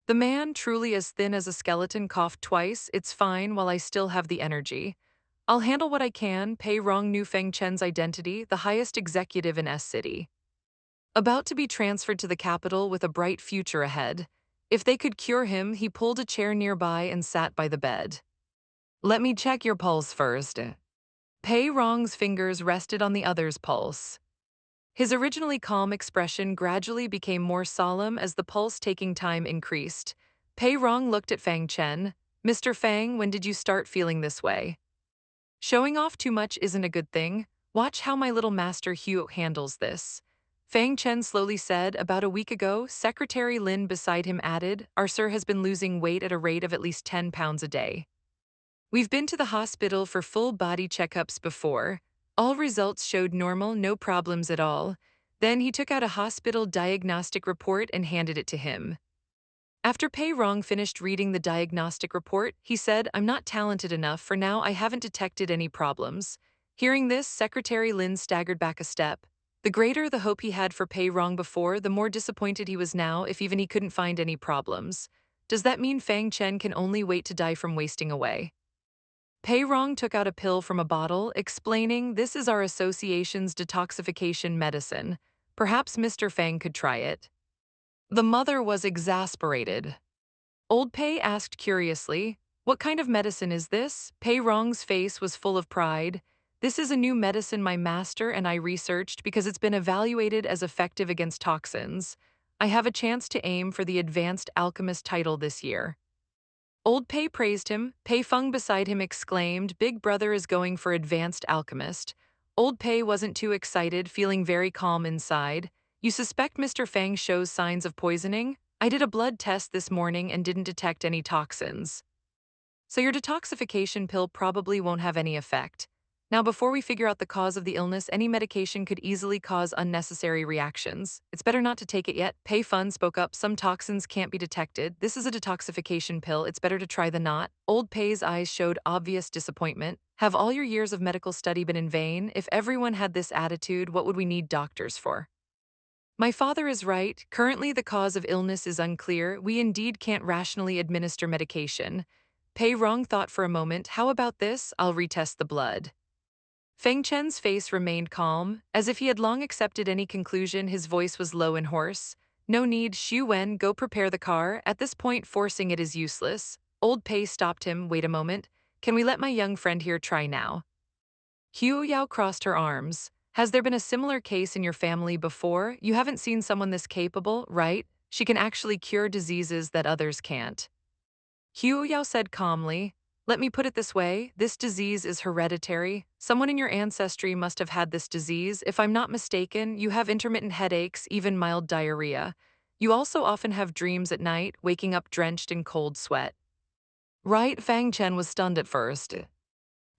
The man, truly as thin as a skeleton, coughed twice. It's fine while I still have the energy. I'll handle what I can. Pei Rong knew Feng Chen's identity, the highest executive in S City. About to be transferred to the capital with a bright future ahead. If they could cure him, he pulled a chair nearby and sat by the bed. Let me check your pulse first. Pei Rong's fingers rested on the other's pulse. His originally calm expression gradually became more solemn as the pulse-taking time increased. Pei Rong looked at Fang Chen. Mr. Fang, when did you start feeling this way? Showing off too much isn't a good thing. Watch how my little master Huo handles this. Fang Chen slowly said, about a week ago. Secretary Lin beside him added, our sir has been losing weight at a rate of at least 10 pounds a day. We've been to the hospital for full body checkups before. All results showed normal, no problems at all. Then he took out a hospital diagnostic report and handed it to him. After Pei Rong finished reading the diagnostic report, he said, I'm not talented enough. For now, I haven't detected any problems. Hearing this, Secretary Lin staggered back a step. The greater the hope he had for Pei Rong before, the more disappointed he was now if even he couldn't find any problems. Does that mean Fang Chen can only wait to die from wasting away? Pei Rong took out a pill from a bottle, explaining, this is our association's detoxification medicine. Perhaps Mr. Fang could try it. The mother was exasperated. Old Pei asked curiously, what kind of medicine is this? Pei Rong's face was full of pride. This is a new medicine my master and I researched because it's been evaluated as effective against toxins. I have a chance to aim for the Advanced Alchemist title this year. Old Pei praised him. Pei Feng beside him exclaimed, Big Brother is going for Advanced Alchemist. Old Pei wasn't too excited, feeling very calm inside. You suspect Mr. Fang shows signs of poisoning? I did a blood test this morning and didn't detect any toxins. So your detoxification pill probably won't have any effect. Now, before we figure out the cause of the illness, any medication could easily cause unnecessary reactions. It's better not to take it yet. Pei Fun spoke up, some toxins can't be detected. This is a detoxification pill, it's better to try than not. Old Pei's eyes showed obvious disappointment. Have all your years of medical study been in vain? If everyone had this attitude, what would we need doctors for? My father is right. Currently, the cause of illness is unclear. We indeed can't rationally administer medication. Pei Rong thought for a moment, how about this? I'll retest the blood. Feng Chen's face remained calm, as if he had long accepted any conclusion. His voice was low and hoarse. No need, Xu Wen, go prepare the car. At this point, forcing it is useless. Old Pei stopped him. Wait a moment. Can we let my young friend here try now? Hu Yao crossed her arms. Has there been a similar case in your family before? You haven't seen someone this capable, right? She can actually cure diseases that others can't. Hu Yao said calmly, let me put it this way, this disease is hereditary. Someone in your ancestry must have had this disease. If I'm not mistaken, you have intermittent headaches, even mild diarrhea. You also often have dreams at night, waking up drenched in cold sweat. Right, Fang Chen was stunned at first.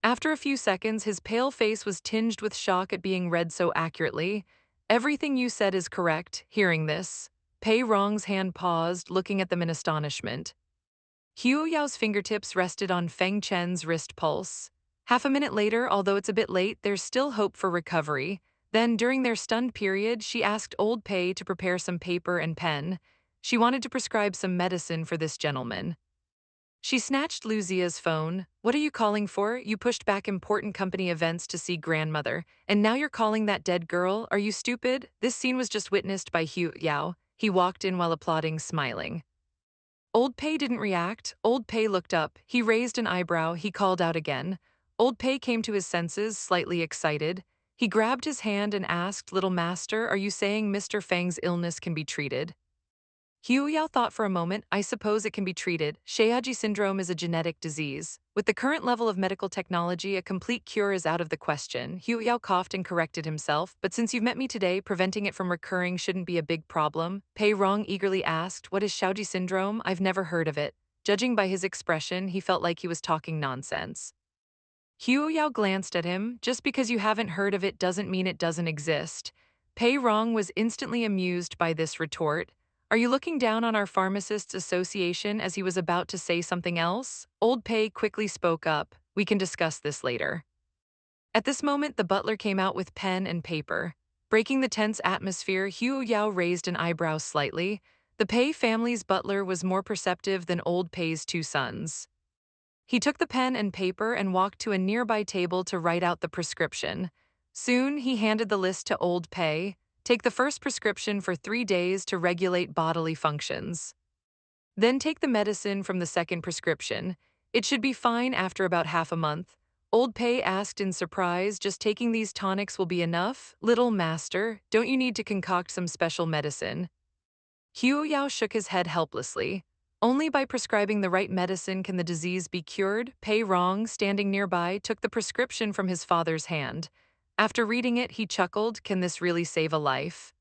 After a few seconds, his pale face was tinged with shock at being read so accurately. Everything you said is correct. Hearing this, Pei Rong's hand paused, looking at them in astonishment. Hu Yao's fingertips rested on Feng Chen's wrist pulse. Half a minute later, although it's a bit late, there's still hope for recovery. Then, during their stunned period, she asked Old Pei to prepare some paper and pen. She wanted to prescribe some medicine for this gentleman. She snatched Luzia's phone. What are you calling for? You pushed back important company events to see grandmother, and now you're calling that dead girl? Are you stupid? This scene was just witnessed by Hu Yao. He walked in while applauding, smiling. Old Pei didn't react. Old Pei looked up. He raised an eyebrow. He called out again. Old Pei came to his senses, slightly excited. He grabbed his hand and asked, Little Master, are you saying Mr. Fang's illness can be treated? Hu Yao thought for a moment. I suppose it can be treated. Shayaji syndrome is a genetic disease. With the current level of medical technology, a complete cure is out of the question. Hu Yao coughed and corrected himself. But since you've met me today, preventing it from recurring shouldn't be a big problem. Pei Rong eagerly asked, what is Shaoji syndrome? I've never heard of it. Judging by his expression, he felt like he was talking nonsense. Hu Yao glanced at him. Just because you haven't heard of it doesn't mean it doesn't exist. Pei Rong was instantly amused by this retort. Are you looking down on our pharmacists association? As he was about to say something else, Old Pei quickly spoke up. We can discuss this later. At this moment, the butler came out with pen and paper. Breaking the tense atmosphere, Hu Yao raised an eyebrow slightly. The Pei family's butler was more perceptive than old Pei's two sons. He took the pen and paper and walked to a nearby table to write out the prescription. Soon, he handed the list to old Pei. Take the first prescription for 3 days to regulate bodily functions. Then take the medicine from the second prescription. It should be fine after about half a month. Old Pei asked in surprise, just taking these tonics will be enough? Little master, don't you need to concoct some special medicine? Huo Yao shook his head helplessly. Only by prescribing the right medicine can the disease be cured. Pei Rong, standing nearby, took the prescription from his father's hand. After reading it, he chuckled, can this really save a life?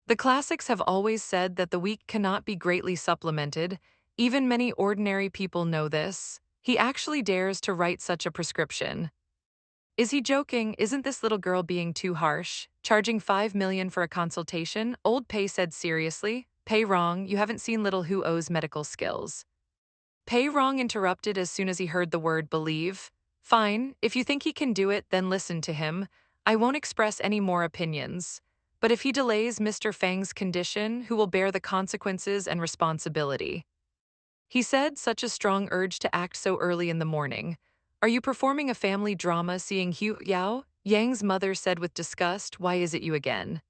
The classics have always said that the weak cannot be greatly supplemented. Even many ordinary people know this. He actually dares to write such a prescription. Is he joking? Isn't this little girl being too harsh? Charging 5 million for a consultation? Old Pei said seriously. Pei Rong, you haven't seen little Huo's medical skills. Pei Rong interrupted as soon as he heard the word believe. Fine, if you think he can do it, then listen to him. I won't express any more opinions. But if he delays Mr. Fang's condition, who will bear the consequences and responsibility? He said, such a strong urge to act so early in the morning. Are you performing a family drama seeing Hu Yao? Yang's mother said with disgust, why is it you again?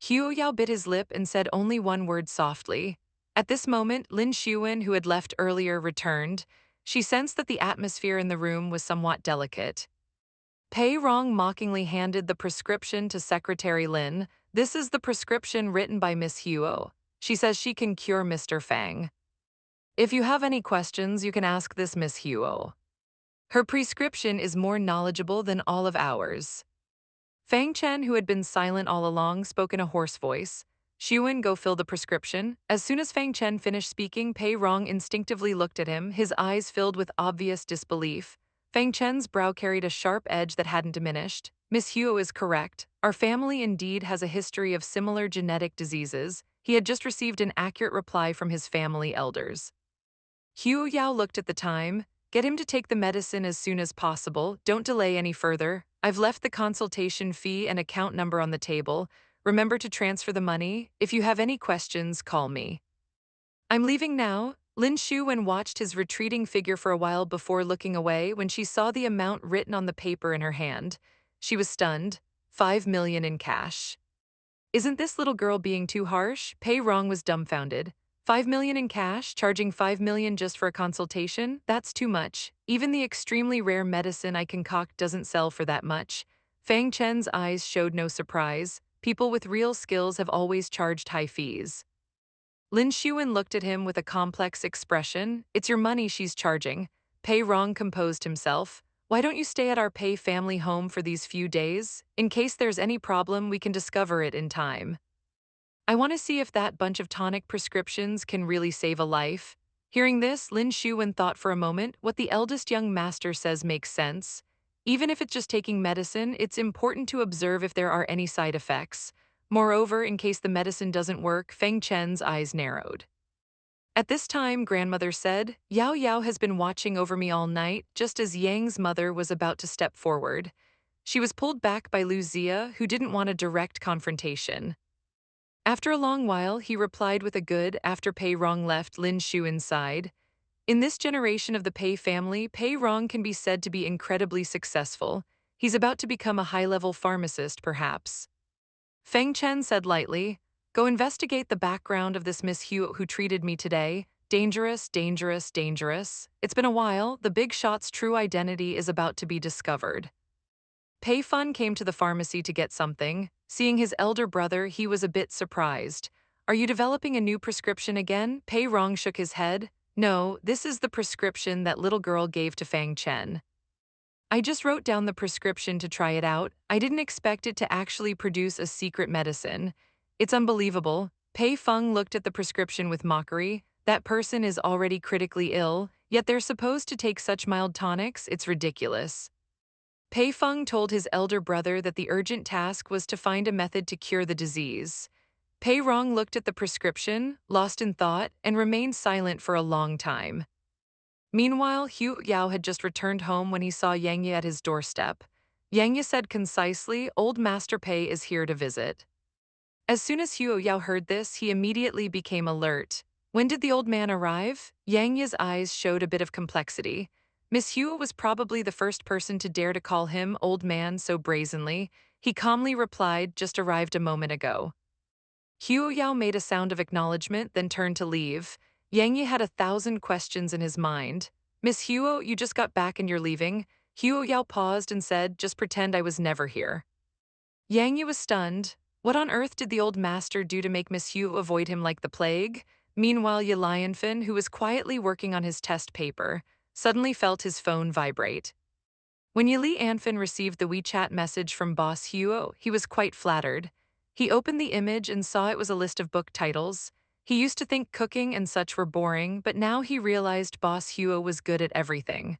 Hu Yao bit his lip and said only one word softly. At this moment, Lin Xuan, who had left earlier, returned. She sensed that the atmosphere in the room was somewhat delicate. Pei Rong mockingly handed the prescription to Secretary Lin. This is the prescription written by Miss Huo. She says she can cure Mr. Fang. If you have any questions, you can ask this Miss Huo. Her prescription is more knowledgeable than all of ours. Fang Chen, who had been silent all along, spoke in a hoarse voice. Xuan, go fill the prescription. As soon as Fang Chen finished speaking, Pei Rong instinctively looked at him, his eyes filled with obvious disbelief. Fang Chen's brow carried a sharp edge that hadn't diminished. Miss Huo is correct. Our family indeed has a history of similar genetic diseases. He had just received an accurate reply from his family elders. Huo Yao looked at the time. Get him to take the medicine as soon as possible. Don't delay any further. I've left the consultation fee and account number on the table. Remember to transfer the money. If you have any questions, call me. I'm leaving now. Lin Xuan watched his retreating figure for a while before looking away. When she saw the amount written on the paper in her hand, she was stunned. 5 million in cash. Isn't this little girl being too harsh? Pei Rong was dumbfounded. 5 million in cash, charging 5 million just for a consultation? That's too much. Even the extremely rare medicine I concoct doesn't sell for that much. Fang Chen's eyes showed no surprise. People with real skills have always charged high fees. Lin Xuan looked at him with a complex expression. It's your money she's charging. Pei Rong composed himself. Why don't you stay at our Pei family home for these few days? In case there's any problem, we can discover it in time. I want to see if that bunch of tonic prescriptions can really save a life. Hearing this, Lin Xuan thought for a moment. What the eldest young master says makes sense. Even if it's just taking medicine, it's important to observe if there are any side effects. Moreover, in case the medicine doesn't work, Feng Chen's eyes narrowed. At this time, grandmother said, Yao Yao has been watching over me all night, just as Yang's mother was about to step forward. She was pulled back by Lu Zia, who didn't want a direct confrontation. After a long while, he replied with a good after Pei Rong left Lin Shu inside. In this generation of the Pei family, Pei Rong can be said to be incredibly successful. He's about to become a high-level pharmacist, perhaps. Feng Chen said lightly, go investigate the background of this Miss Hu who treated me today. Dangerous, dangerous, dangerous. It's been a while. The big shot's true identity is about to be discovered. Pei Fun came to the pharmacy to get something. Seeing his elder brother, he was a bit surprised. Are you developing a new prescription again? Pei Rong shook his head. No, this is the prescription that little girl gave to Fang Chen. I just wrote down the prescription to try it out. I didn't expect it to actually produce a secret medicine. It's unbelievable. Pei Feng looked at the prescription with mockery. That person is already critically ill, yet they're supposed to take such mild tonics? It's ridiculous. Pei Feng told his elder brother that the urgent task was to find a method to cure the disease. Pei Rong looked at the prescription, lost in thought, and remained silent for a long time. Meanwhile, Hu Yao had just returned home when he saw Yang Ye at his doorstep. Yang Ye said concisely, Old Master Pei is here to visit. As soon as Huo Yao heard this, he immediately became alert. When did the old man arrive? Yang Ye's eyes showed a bit of complexity. Miss Huo was probably the first person to dare to call him old man so brazenly. He calmly replied, just arrived a moment ago. Huo Yao made a sound of acknowledgement, then turned to leave. Yang Yi had 1,000 questions in his mind. Miss Huo, you just got back and you're leaving? Huo Yao paused and said, just pretend I was never here. Yang Yi was stunned. What on earth did the old master do to make Miss Huo avoid him like the plague? Meanwhile, Ye Lianfen, who was quietly working on his test paper, suddenly felt his phone vibrate. When Yili Anfin received the WeChat message from Boss Huo, he was quite flattered. He opened the image and saw it was a list of book titles. He used to think cooking and such were boring, but now he realized Boss Huo was good at everything.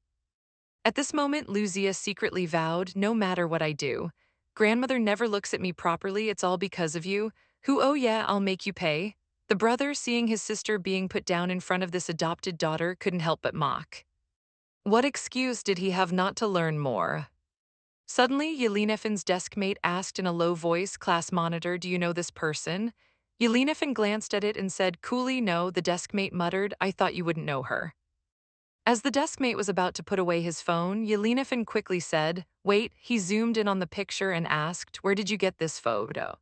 At this moment, Luzia secretly vowed, no matter what I do. Grandmother never looks at me properly, it's all because of you. Who, oh yeah, I'll make you pay. The brother, seeing his sister being put down in front of this adopted daughter, couldn't help but mock. What excuse did he have not to learn more? Suddenly, Yelenefin's deskmate asked in a low voice, class monitor, do you know this person? Yelenefin glanced at it and said, coolly, no, the deskmate muttered, I thought you wouldn't know her. As the deskmate was about to put away his phone, Yelenefin quickly said, wait, he zoomed in on the picture and asked, where did you get this photo?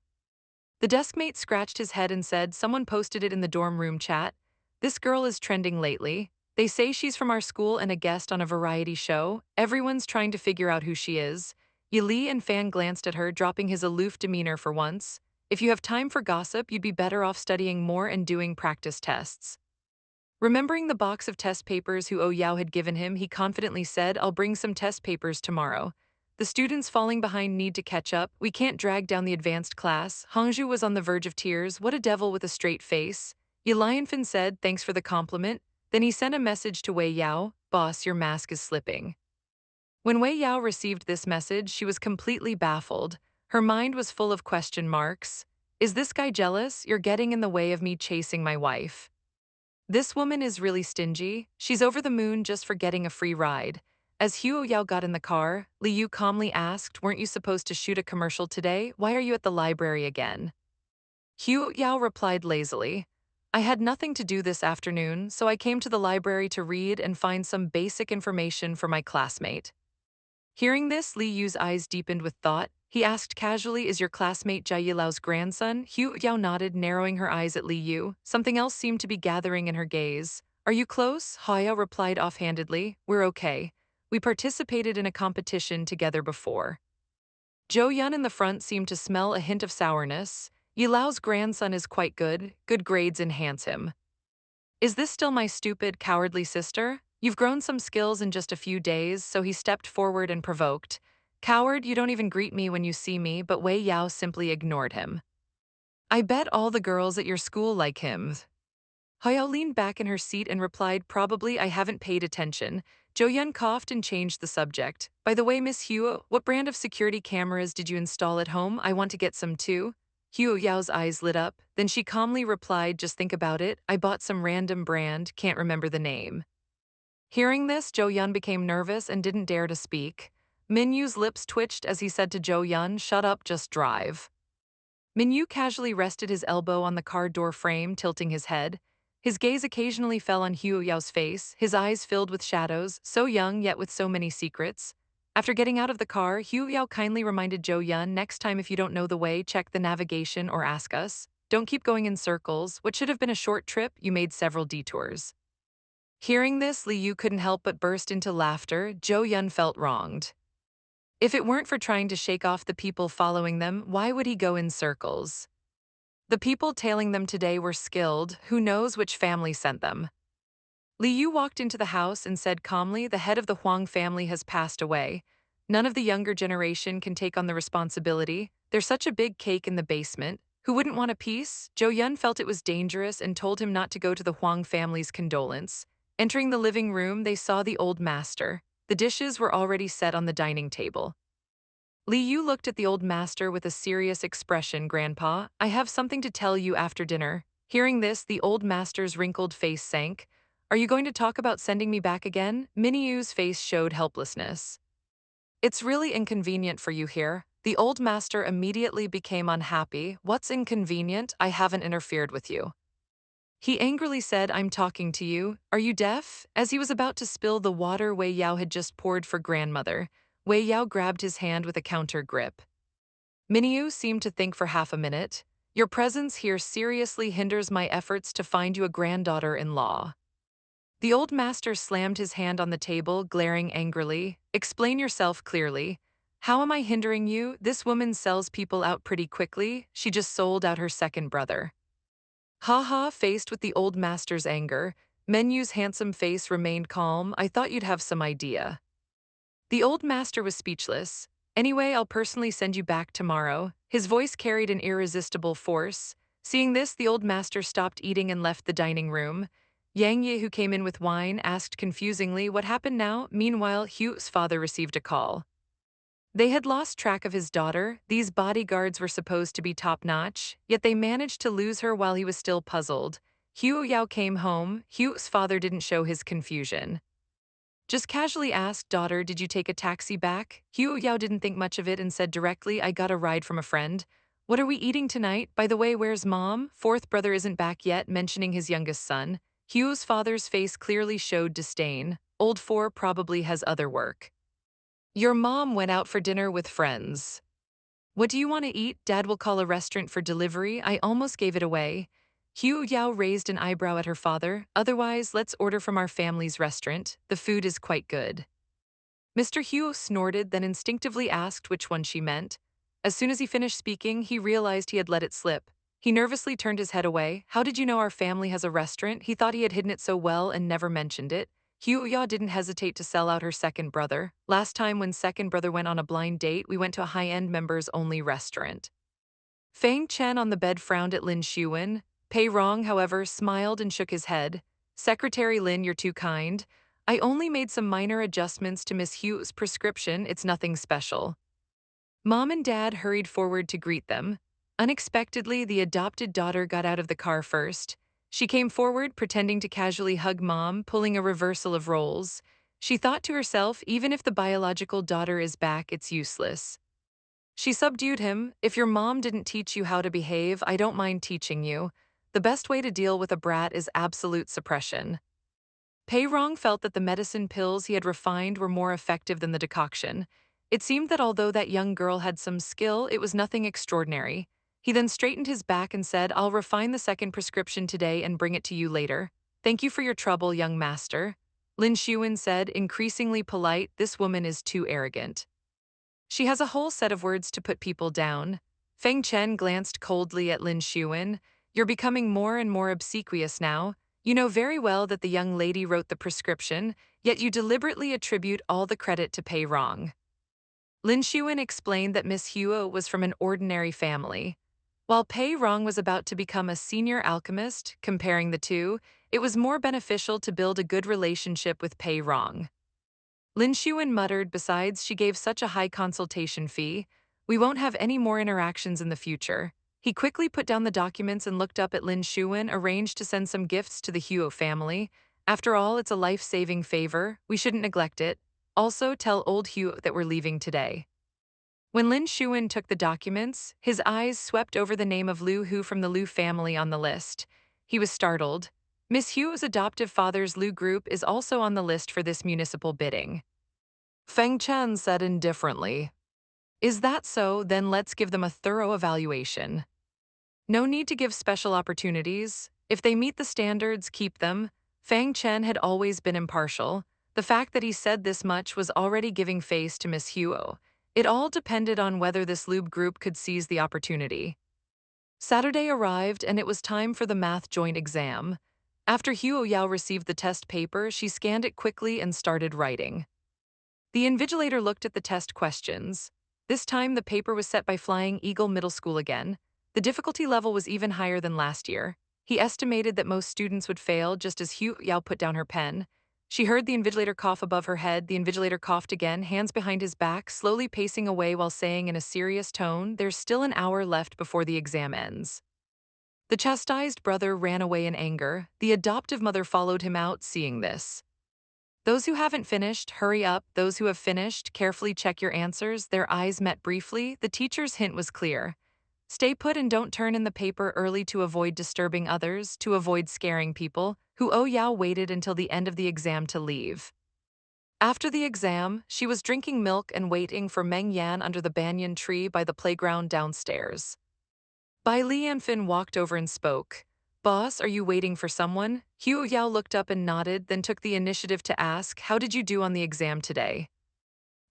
The deskmate scratched his head and said, someone posted it in the dorm room chat. This girl is trending lately. They say she's from our school and a guest on a variety show. Everyone's trying to figure out who she is. Yili and Fan glanced at her, dropping his aloof demeanor for once. If you have time for gossip, you'd be better off studying more and doing practice tests. Remembering the box of test papers Hu Yao had given him, he confidently said, I'll bring some test papers tomorrow. The students falling behind need to catch up. We can't drag down the advanced class. Hangzhu was on the verge of tears. What a devil with a straight face. Ye Lianfen said, thanks for the compliment. Then he sent a message to Wei Yao, boss, your mask is slipping. When Wei Yao received this message, she was completely baffled. Her mind was full of question marks. Is this guy jealous? You're getting in the way of me chasing my wife. This woman is really stingy. She's over the moon just for getting a free ride. As Huo Yao got in the car, Li Yu calmly asked, weren't you supposed to shoot a commercial today? Why are you at the library again? Huo Yao replied lazily, I had nothing to do this afternoon, so I came to the library to read and find some basic information for my classmate. Hearing this, Li Yu's eyes deepened with thought. He asked casually, is your classmate Jia Yilao's grandson? Hu Yao nodded, narrowing her eyes at Li Yu. Something else seemed to be gathering in her gaze. Are you close? Haya replied offhandedly. We're okay. We participated in a competition together before. Zhou Yun in the front seemed to smell a hint of sourness. Yilao's grandson is quite good. Good grades enhance him. Is this still my stupid, cowardly sister? You've grown some skills in just a few days, so he stepped forward and provoked. Coward, you don't even greet me when you see me, but Wei Yao simply ignored him. I bet all the girls at your school like him. Hayao leaned back in her seat and replied, probably I haven't paid attention. Zhou Yun coughed and changed the subject. By the way, Miss Huo, what brand of security cameras did you install at home? I want to get some too. Huo Yao's eyes lit up. Then she calmly replied, just think about it. I bought some random brand, can't remember the name. Hearing this, Zhou Yun became nervous and didn't dare to speak. Min Yu's lips twitched as he said to Zhou Yun, shut up, just drive. Min Yu casually rested his elbow on the car door frame, tilting his head. His gaze occasionally fell on Huo Yao's face, his eyes filled with shadows, so young yet with so many secrets. After getting out of the car, Huo Yao kindly reminded Zhou Yun, next time if you don't know the way, check the navigation or ask us. Don't keep going in circles. What should have been a short trip, you made several detours. Hearing this, Li Yu couldn't help but burst into laughter. Zhou Yun felt wronged. If it weren't for trying to shake off the people following them, why would he go in circles? The people tailing them today were skilled, who knows which family sent them. Li Yu walked into the house and said calmly, the head of the Huang family has passed away. None of the younger generation can take on the responsibility. There's such a big cake in the basement. Who wouldn't want a piece? Zhou Yun felt it was dangerous and told him not to go to the Huang family's condolence. Entering the living room, they saw the old master. The dishes were already set on the dining table. Li Yu looked at the old master with a serious expression, Grandpa. I have something to tell you after dinner. Hearing this, the old master's wrinkled face sank. Are you going to talk about sending me back again? Minnie Yu's face showed helplessness. It's really inconvenient for you here. The old master immediately became unhappy. What's inconvenient? I haven't interfered with you. He angrily said, I'm talking to you. Are you deaf? As he was about to spill the water Wei Yao had just poured for grandmother, Wei Yao grabbed his hand with a counter grip. Minyu seemed to think for half a minute. Your presence here seriously hinders my efforts to find you a granddaughter-in-law. The old master slammed his hand on the table, glaring angrily. Explain yourself clearly. How am I hindering you? This woman sells people out pretty quickly. She just sold out her second brother. Haha, faced with the old master's anger, Menyu's handsome face remained calm. I thought you'd have some idea. The old master was speechless. Anyway, I'll personally send you back tomorrow. His voice carried an irresistible force. Seeing this, the old master stopped eating and left the dining room. Yang Yi, who came in with wine, asked confusingly, what happened now? Meanwhile, Hu's father received a call. They had lost track of his daughter. These bodyguards were supposed to be top-notch, yet they managed to lose her while he was still puzzled. Huo Yao came home. Hu's father didn't show his confusion. Just casually asked, daughter, did you take a taxi back? Huo Yao didn't think much of it and said directly, I got a ride from a friend. What are we eating tonight? By the way, where's mom? Fourth brother isn't back yet, mentioning his youngest son. Huo's father's face clearly showed disdain. Old four probably has other work. Your mom went out for dinner with friends. What do you want to eat? Dad will call a restaurant for delivery. I almost gave it away. Hu Yao raised an eyebrow at her father. Otherwise, let's order from our family's restaurant. The food is quite good. Mr. Huo snorted, then instinctively asked which one she meant. As soon as he finished speaking, he realized he had let it slip. He nervously turned his head away. How did you know our family has a restaurant? He thought he had hidden it so well and never mentioned it. Huya didn't hesitate to sell out her second brother. Last time when second brother went on a blind date, we went to a high-end members-only restaurant. Fang Chen on the bed frowned at Lin Xuan. Pei Rong, however, smiled and shook his head. Secretary Lin, you're too kind. I only made some minor adjustments to Miss Hu's prescription, it's nothing special. Mom and Dad hurried forward to greet them. Unexpectedly, the adopted daughter got out of the car first. She came forward, pretending to casually hug Mom, pulling a reversal of roles. She thought to herself, even if the biological daughter is back, it's useless. She subdued him. If your mom didn't teach you how to behave, I don't mind teaching you. The best way to deal with a brat is absolute suppression. Pei Rong felt that the medicine pills he had refined were more effective than the decoction. It seemed that although that young girl had some skill, it was nothing extraordinary. He then straightened his back and said, I'll refine the second prescription today and bring it to you later. Thank you for your trouble, young master. Lin Xuan said, increasingly polite, this woman is too arrogant. She has a whole set of words to put people down. Feng Chen glanced coldly at Lin Xuan. You're becoming more and more obsequious now. You know very well that the young lady wrote the prescription, yet you deliberately attribute all the credit to Pei Rong. Lin Xuan explained that Miss Huo was from an ordinary family. While Pei Rong was about to become a senior alchemist, comparing the two, it was more beneficial to build a good relationship with Pei Rong. Lin Xuan muttered, besides, she gave such a high consultation fee. We won't have any more interactions in the future. He quickly put down the documents and looked up at Lin Xuan, arranged to send some gifts to the Huo family. After all, it's a life-saving favor. We shouldn't neglect it. Also, tell old Huo that we're leaving today. When Lin Xuan took the documents, his eyes swept over the name of Lu Hu from the Lu family on the list. He was startled. Miss Huo's adoptive father's Lu group is also on the list for this municipal bidding. Feng Chen said indifferently. Is that so? Then let's give them a thorough evaluation. No need to give special opportunities. If they meet the standards, keep them. Fang Chen had always been impartial. The fact that he said this much was already giving face to Miss Huo. It all depended on whether this lube group could seize the opportunity. Saturday arrived and it was time for the math joint exam. After Huo Yao received the test paper, she scanned it quickly and started writing. The invigilator looked at the test questions. This time the paper was set by Flying Eagle Middle School again. The difficulty level was even higher than last year. He estimated that most students would fail just as Hu Yao put down her pen. She heard the invigilator cough above her head. The invigilator coughed again, hands behind his back, slowly pacing away while saying in a serious tone, there's still an hour left before the exam ends. The chastised brother ran away in anger. The adoptive mother followed him out, seeing this. Those who haven't finished, hurry up. Those who have finished, carefully check your answers. Their eyes met briefly. The teacher's hint was clear. Stay put and don't turn in the paper early to avoid disturbing others, to avoid scaring people. Huo Yao waited until the end of the exam to leave. After the exam, she was drinking milk and waiting for Meng Yan under the banyan tree by the playground downstairs. Bai Lianfin walked over and spoke. Boss, are you waiting for someone? Huo Yao looked up and nodded, then took the initiative to ask, how did you do on the exam today?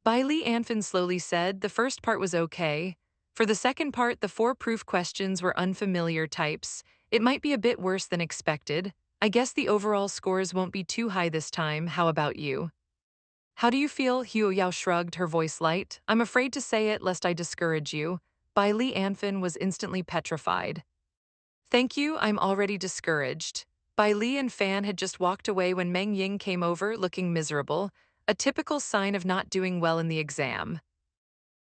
Bai Lianfin slowly said, the first part was okay. For the second part, the four proof questions were unfamiliar types. It might be a bit worse than expected. I guess the overall scores won't be too high this time. How about you? How do you feel? Huo Yao shrugged, her voice light. I'm afraid to say it lest I discourage you. Bai Li Anfin was instantly petrified. Thank you, I'm already discouraged. Bai Li and Fan had just walked away when Meng Ying came over, looking miserable, a typical sign of not doing well in the exam.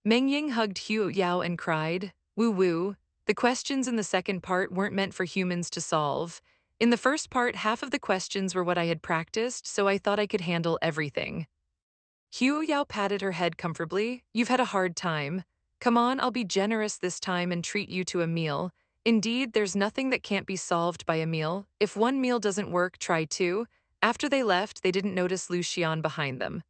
Meng Ying hugged Huo Yao and cried, woo woo, the questions in the second part weren't meant for humans to solve. In the first part, half of the questions were what I had practiced, so I thought I could handle everything. Huo Yao patted her head comfortably. You've had a hard time. Come on, I'll be generous this time and treat you to a meal. Indeed, there's nothing that can't be solved by a meal. If one meal doesn't work, try two. After they left, they didn't notice Lu Xian behind them.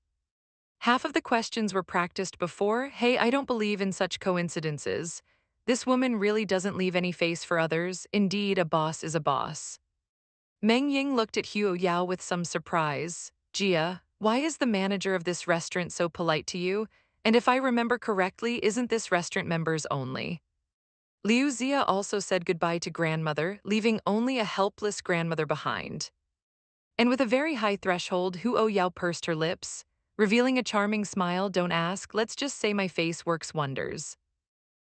Half of the questions were practiced before. Hey, I don't believe in such coincidences. This woman really doesn't leave any face for others. Indeed, a boss is a boss. Meng Ying looked at Huo Yao with some surprise. Jia, why is the manager of this restaurant so polite to you? And if I remember correctly, isn't this restaurant members only? Liu Zia also said goodbye to grandmother, leaving only a helpless grandmother behind. And with a very high threshold, Huo Yao pursed her lips, revealing a charming smile. Don't ask, let's just say my face works wonders.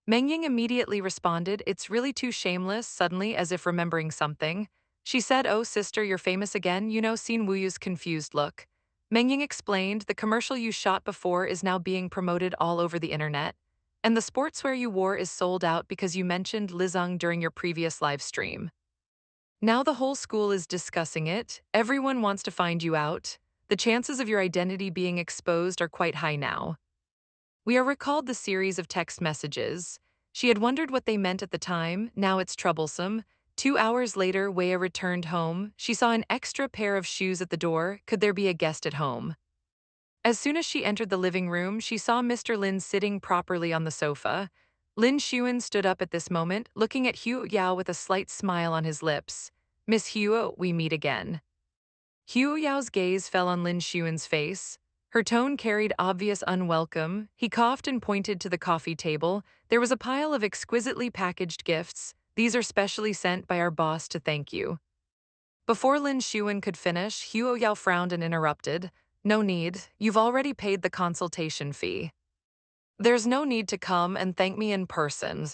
Meng Ying immediately responded, it's really too shameless, suddenly as if remembering something. She said, oh sister, you're famous again, you know, seen Wu Yu's confused look. Meng Ying explained, the commercial you shot before is now being promoted all over the internet. And the sportswear you wore is sold out because you mentioned Lizang during your previous live stream. Now the whole school is discussing it, everyone wants to find you out. The chances of your identity being exposed are quite high now. We are recalled the series of text messages. She had wondered what they meant at the time, now it's troublesome. 2 hours later, Weia returned home. She saw an extra pair of shoes at the door. Could there be a guest at home? As soon as she entered the living room, she saw Mr. Lin sitting properly on the sofa. Lin Xuan stood up at this moment, looking at Huo Yao with a slight smile on his lips. Miss Huo, we meet again. Huo Yao's gaze fell on Lin Xuan's face. Her tone carried obvious unwelcome. He coughed and pointed to the coffee table. There was a pile of exquisitely packaged gifts. These are specially sent by our boss to thank you. Before Lin Xuan could finish, Huo Yao frowned and interrupted. No need, you've already paid the consultation fee. There's no need to come and thank me in person.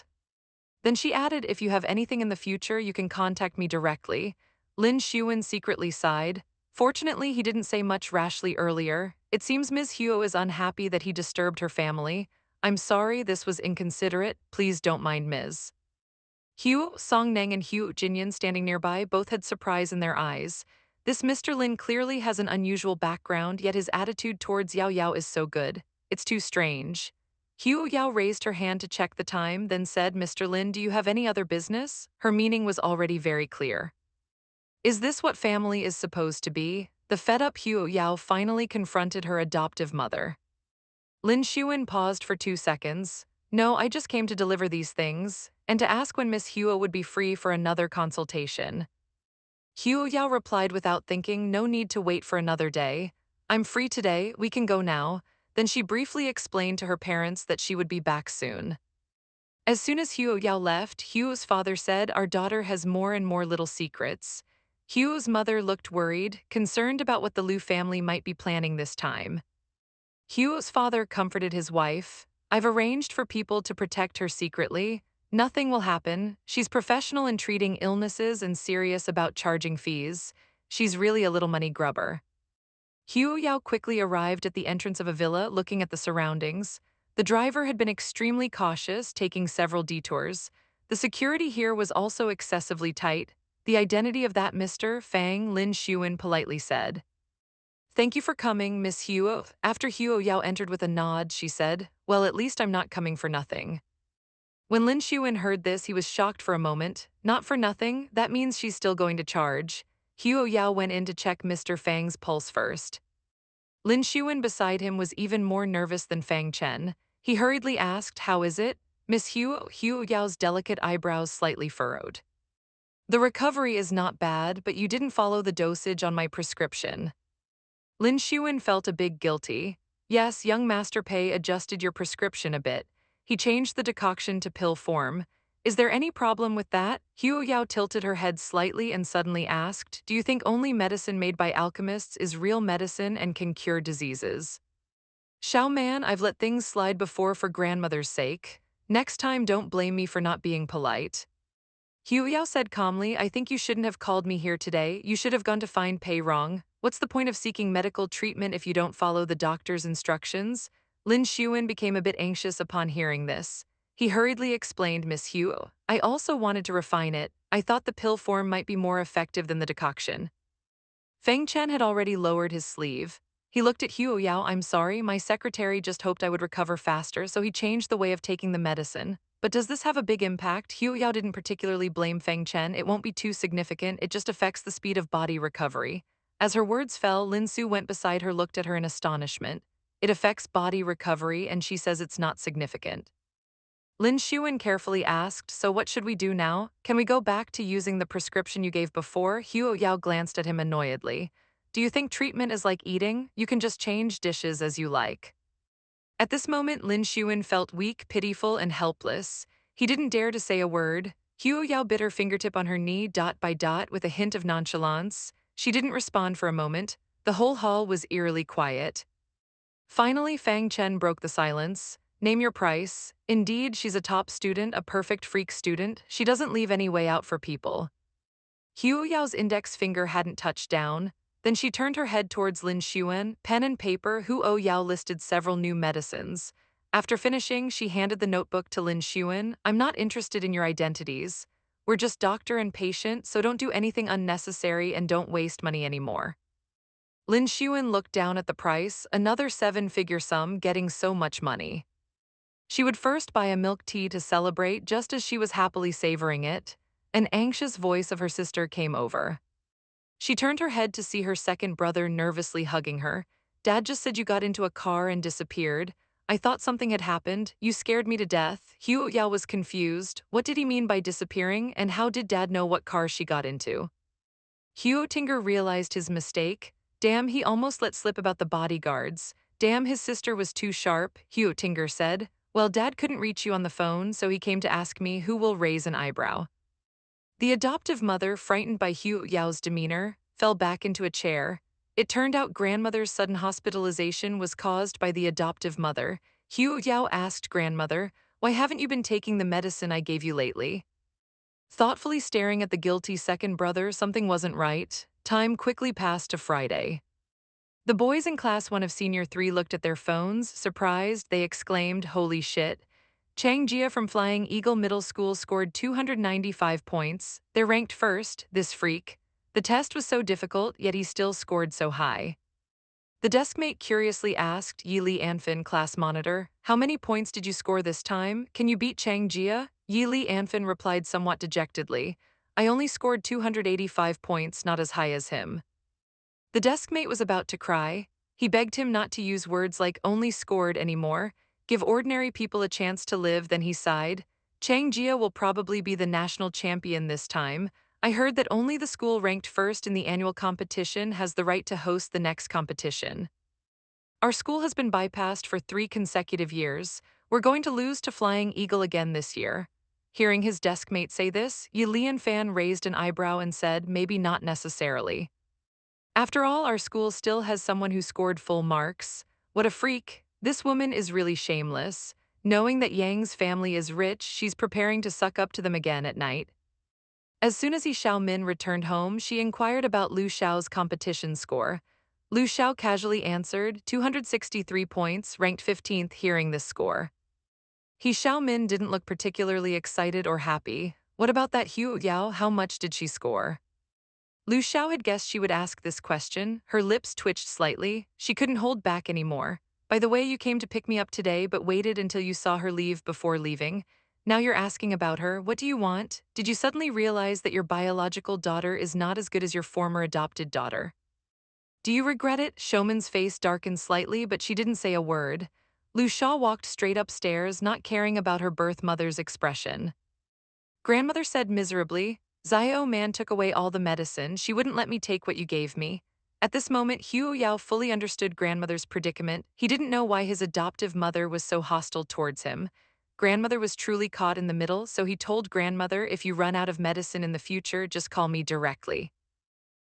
Then she added, if you have anything in the future, you can contact me directly. Lin Xuan secretly sighed. Fortunately, he didn't say much rashly earlier. It seems Ms. Huo is unhappy that he disturbed her family. I'm sorry, this was inconsiderate. Please don't mind Ms. Huo, Song Neng and Huo Jinyan standing nearby both had surprise in their eyes. This Mr. Lin clearly has an unusual background, yet his attitude towards Yao Yao is so good. It's too strange. Huo Yao raised her hand to check the time, then said, Mr. Lin, do you have any other business? Her meaning was already very clear. Is this what family is supposed to be? The fed-up Huo Yao finally confronted her adoptive mother. Lin Xuan paused for 2 seconds. No, I just came to deliver these things, and to ask when Miss Huo would be free for another consultation. Huo Yao replied without thinking, no need to wait for another day. I'm free today, we can go now. Then she briefly explained to her parents that she would be back soon. As soon as Huo Yao left, Huo's father said, our daughter has more and more little secrets. Huo's mother looked worried, concerned about what the Liu family might be planning this time. Huo's father comforted his wife. I've arranged for people to protect her secretly. Nothing will happen. She's professional in treating illnesses and serious about charging fees. She's really a little money grubber. Huo Yao quickly arrived at the entrance of a villa, looking at the surroundings. The driver had been extremely cautious, taking several detours. The security here was also excessively tight. The identity of that Mr. Fang, Lin Xuan politely said. Thank you for coming, Miss Huo. After Huo Yao entered with a nod, she said, well, at least I'm not coming for nothing. When Lin Xuan heard this, he was shocked for a moment. Not for nothing, that means she's still going to charge. Huo Yao went in to check Mr. Fang's pulse first. Lin Xuan beside him was even more nervous than Fang Chen. He hurriedly asked, how is it? Miss Huo Yao's delicate eyebrows slightly furrowed. The recovery is not bad, but you didn't follow the dosage on my prescription. Lin Xuan felt a big guilty. Yes, young Master Pei adjusted your prescription a bit. He changed the decoction to pill form. Is there any problem with that? Huo Yao tilted her head slightly and suddenly asked, do you think only medicine made by alchemists is real medicine and can cure diseases? Xiao Man, I've let things slide before for grandmother's sake. Next time don't blame me for not being polite. Hu Yao said calmly, I think you shouldn't have called me here today. You should have gone to find Pei Rong. What's the point of seeking medical treatment if you don't follow the doctor's instructions? Lin Xuan became a bit anxious upon hearing this. He hurriedly explained, Miss Huo, I also wanted to refine it. I thought the pill form might be more effective than the decoction. Feng Chen had already lowered his sleeve. He looked at Huo Yao, I'm sorry, my secretary just hoped I would recover faster, so he changed the way of taking the medicine. But does this have a big impact? Huo Yao didn't particularly blame Feng Chen, it won't be too significant, it just affects the speed of body recovery. As her words fell, Lin Su went beside her, looked at her in astonishment. It affects body recovery, and she says it's not significant. Lin Xuan carefully asked, so what should we do now? Can we go back to using the prescription you gave before? Huo Yao glanced at him annoyedly. Do you think treatment is like eating? You can just change dishes as you like. At this moment, Lin Xuan felt weak, pitiful, and helpless. He didn't dare to say a word. Huo Yao bit her fingertip on her knee dot by dot with a hint of nonchalance. She didn't respond for a moment. The whole hall was eerily quiet. Finally, Fang Chen broke the silence. Name your price. Indeed, she's a top student, a perfect freak student. She doesn't leave any way out for people. Huo Yao's index finger hadn't touched down. Then she turned her head towards Lin Xuan, pen and paper. Huo Yao listed several new medicines. After finishing, she handed the notebook to Lin Xuan. I'm not interested in your identities. We're just doctor and patient, so don't do anything unnecessary and don't waste money anymore. Lin Xuan looked down at the price, another seven-figure sum, getting so much money. She would first buy a milk tea to celebrate just as she was happily savoring it. An anxious voice of her sister came over. She turned her head to see her second brother nervously hugging her. Dad just said you got into a car and disappeared. I thought something had happened. You scared me to death. Huo Yao was confused. What did he mean by disappearing, and how did Dad know what car she got into? Huo Tinger realized his mistake. Damn, he almost let slip about the bodyguards. Damn, his sister was too sharp, Huo Tinger said. Well, Dad couldn't reach you on the phone, so he came to ask me who will raise an eyebrow. The adoptive mother, frightened by Huo Yao's demeanor, fell back into a chair. It turned out grandmother's sudden hospitalization was caused by the adoptive mother. Huo Yao asked grandmother, why haven't you been taking the medicine I gave you lately? Thoughtfully staring at the guilty second brother, something wasn't right. Time quickly passed to Friday. The boys in Class 1 of Senior 3 looked at their phones. Surprised, they exclaimed, holy shit. Chang Jia from Flying Eagle Middle School scored 295 points. They're ranked first, this freak. The test was so difficult, yet he still scored so high. The deskmate curiously asked Yi Li Anfin, class monitor, how many points did you score this time? Can you beat Chang Jia? Yi Li Anfin replied somewhat dejectedly, I only scored 285 points, not as high as him. The deskmate was about to cry. He begged him not to use words like only scored anymore. Give ordinary people a chance to live, then he sighed. Chang Jia will probably be the national champion this time. I heard that only the school ranked first in the annual competition has the right to host the next competition. Our school has been bypassed for 3 consecutive years. We're going to lose to Flying Eagle again this year. Hearing his deskmate say this, Yi Lian Fan raised an eyebrow and said, maybe not necessarily. After all, our school still has someone who scored full marks. What a freak. This woman is really shameless. Knowing that Yang's family is rich, she's preparing to suck up to them again at night. As soon as Yi Xiaomin returned home, she inquired about Lu Xiao's competition score. Lu Xiao casually answered, 263 points, ranked 15th. Hearing this score, Yi Xiaomin didn't look particularly excited or happy. What about that Huo Yao? How much did she score? Lu Xiao had guessed she would ask this question. Her lips twitched slightly. She couldn't hold back anymore. By the way, you came to pick me up today but waited until you saw her leave before leaving. Now you're asking about her. What do you want? Did you suddenly realize that your biological daughter is not as good as your former adopted daughter? Do you regret it? Showman's face darkened slightly, but she didn't say a word. Lu Xiao walked straight upstairs, not caring about her birth mother's expression. Grandmother said miserably, Xiao man took away all the medicine. She wouldn't let me take what you gave me. At this moment, Huo Yao fully understood grandmother's predicament. He didn't know why his adoptive mother was so hostile towards him. Grandmother was truly caught in the middle, so he told grandmother, if you run out of medicine in the future, just call me directly.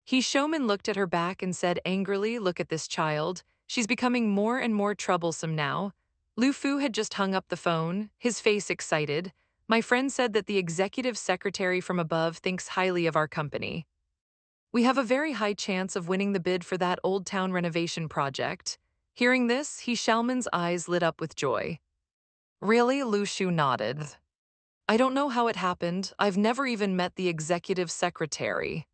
He showman looked at her back and said angrily, look at this child. She's becoming more and more troublesome now. Lu Fu had just hung up the phone, his face excited. My friend said that the executive secretary from above thinks highly of our company. We have a very high chance of winning the bid for that old town renovation project. Hearing this, He Xiaoman's eyes lit up with joy. Really? Lu Shu nodded. I don't know how it happened. I've never even met the executive secretary.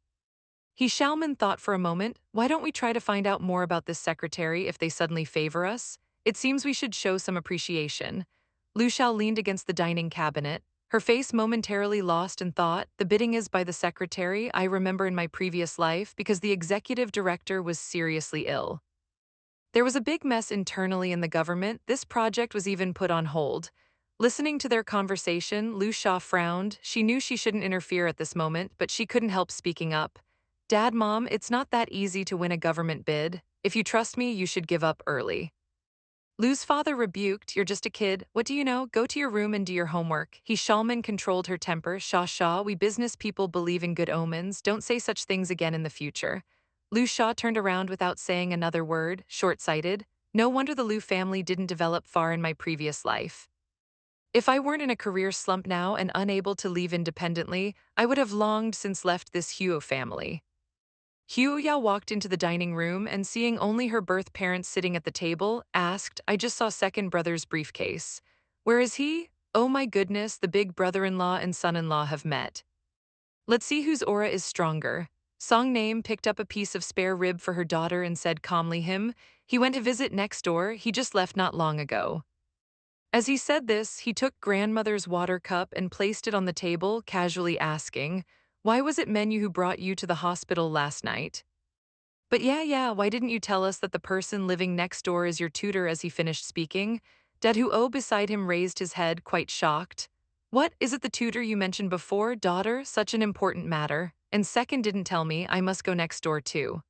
He Xiaoman thought for a moment, why don't we try to find out more about this secretary if they suddenly favor us? It seems we should show some appreciation. Lu Xiao leaned against the dining cabinet, her face momentarily lost in thought. The bidding is by the secretary I remember in my previous life because the executive director was seriously ill. There was a big mess internally in the government. This project was even put on hold. Listening to their conversation, Lu Xia frowned. She knew she shouldn't interfere at this moment, but she couldn't help speaking up. Dad, Mom, it's not that easy to win a government bid. If you trust me, you should give up early. Lu's father rebuked, you're just a kid. What do you know? Go to your room and do your homework. He Shalman controlled her temper. Shaw, we business people believe in good omens. Don't say such things again in the future. Lu Shaw turned around without saying another word, short-sighted. No wonder the Lu family didn't develop far in my previous life. If I weren't in a career slump now and unable to leave independently, I would have longed since left this Huo family. Huo Yao walked into the dining room and seeing only her birth parents sitting at the table, asked, I just saw second brother's briefcase. Where is he? Oh my goodness, the big brother-in-law and son-in-law have met. Let's see whose aura is stronger. Song Name picked up a piece of spare rib for her daughter and said calmly him, he went to visit next door, he just left not long ago. As he said this, he took grandmother's water cup and placed it on the table, casually asking, why was it Menu who brought you to the hospital last night? But yeah, why didn't you tell us that the person living next door is your tutor? As he finished speaking, Dad Huo beside him raised his head, quite shocked. What, is it the tutor you mentioned before, daughter? Such an important matter. And second didn't tell me, I must go next door too.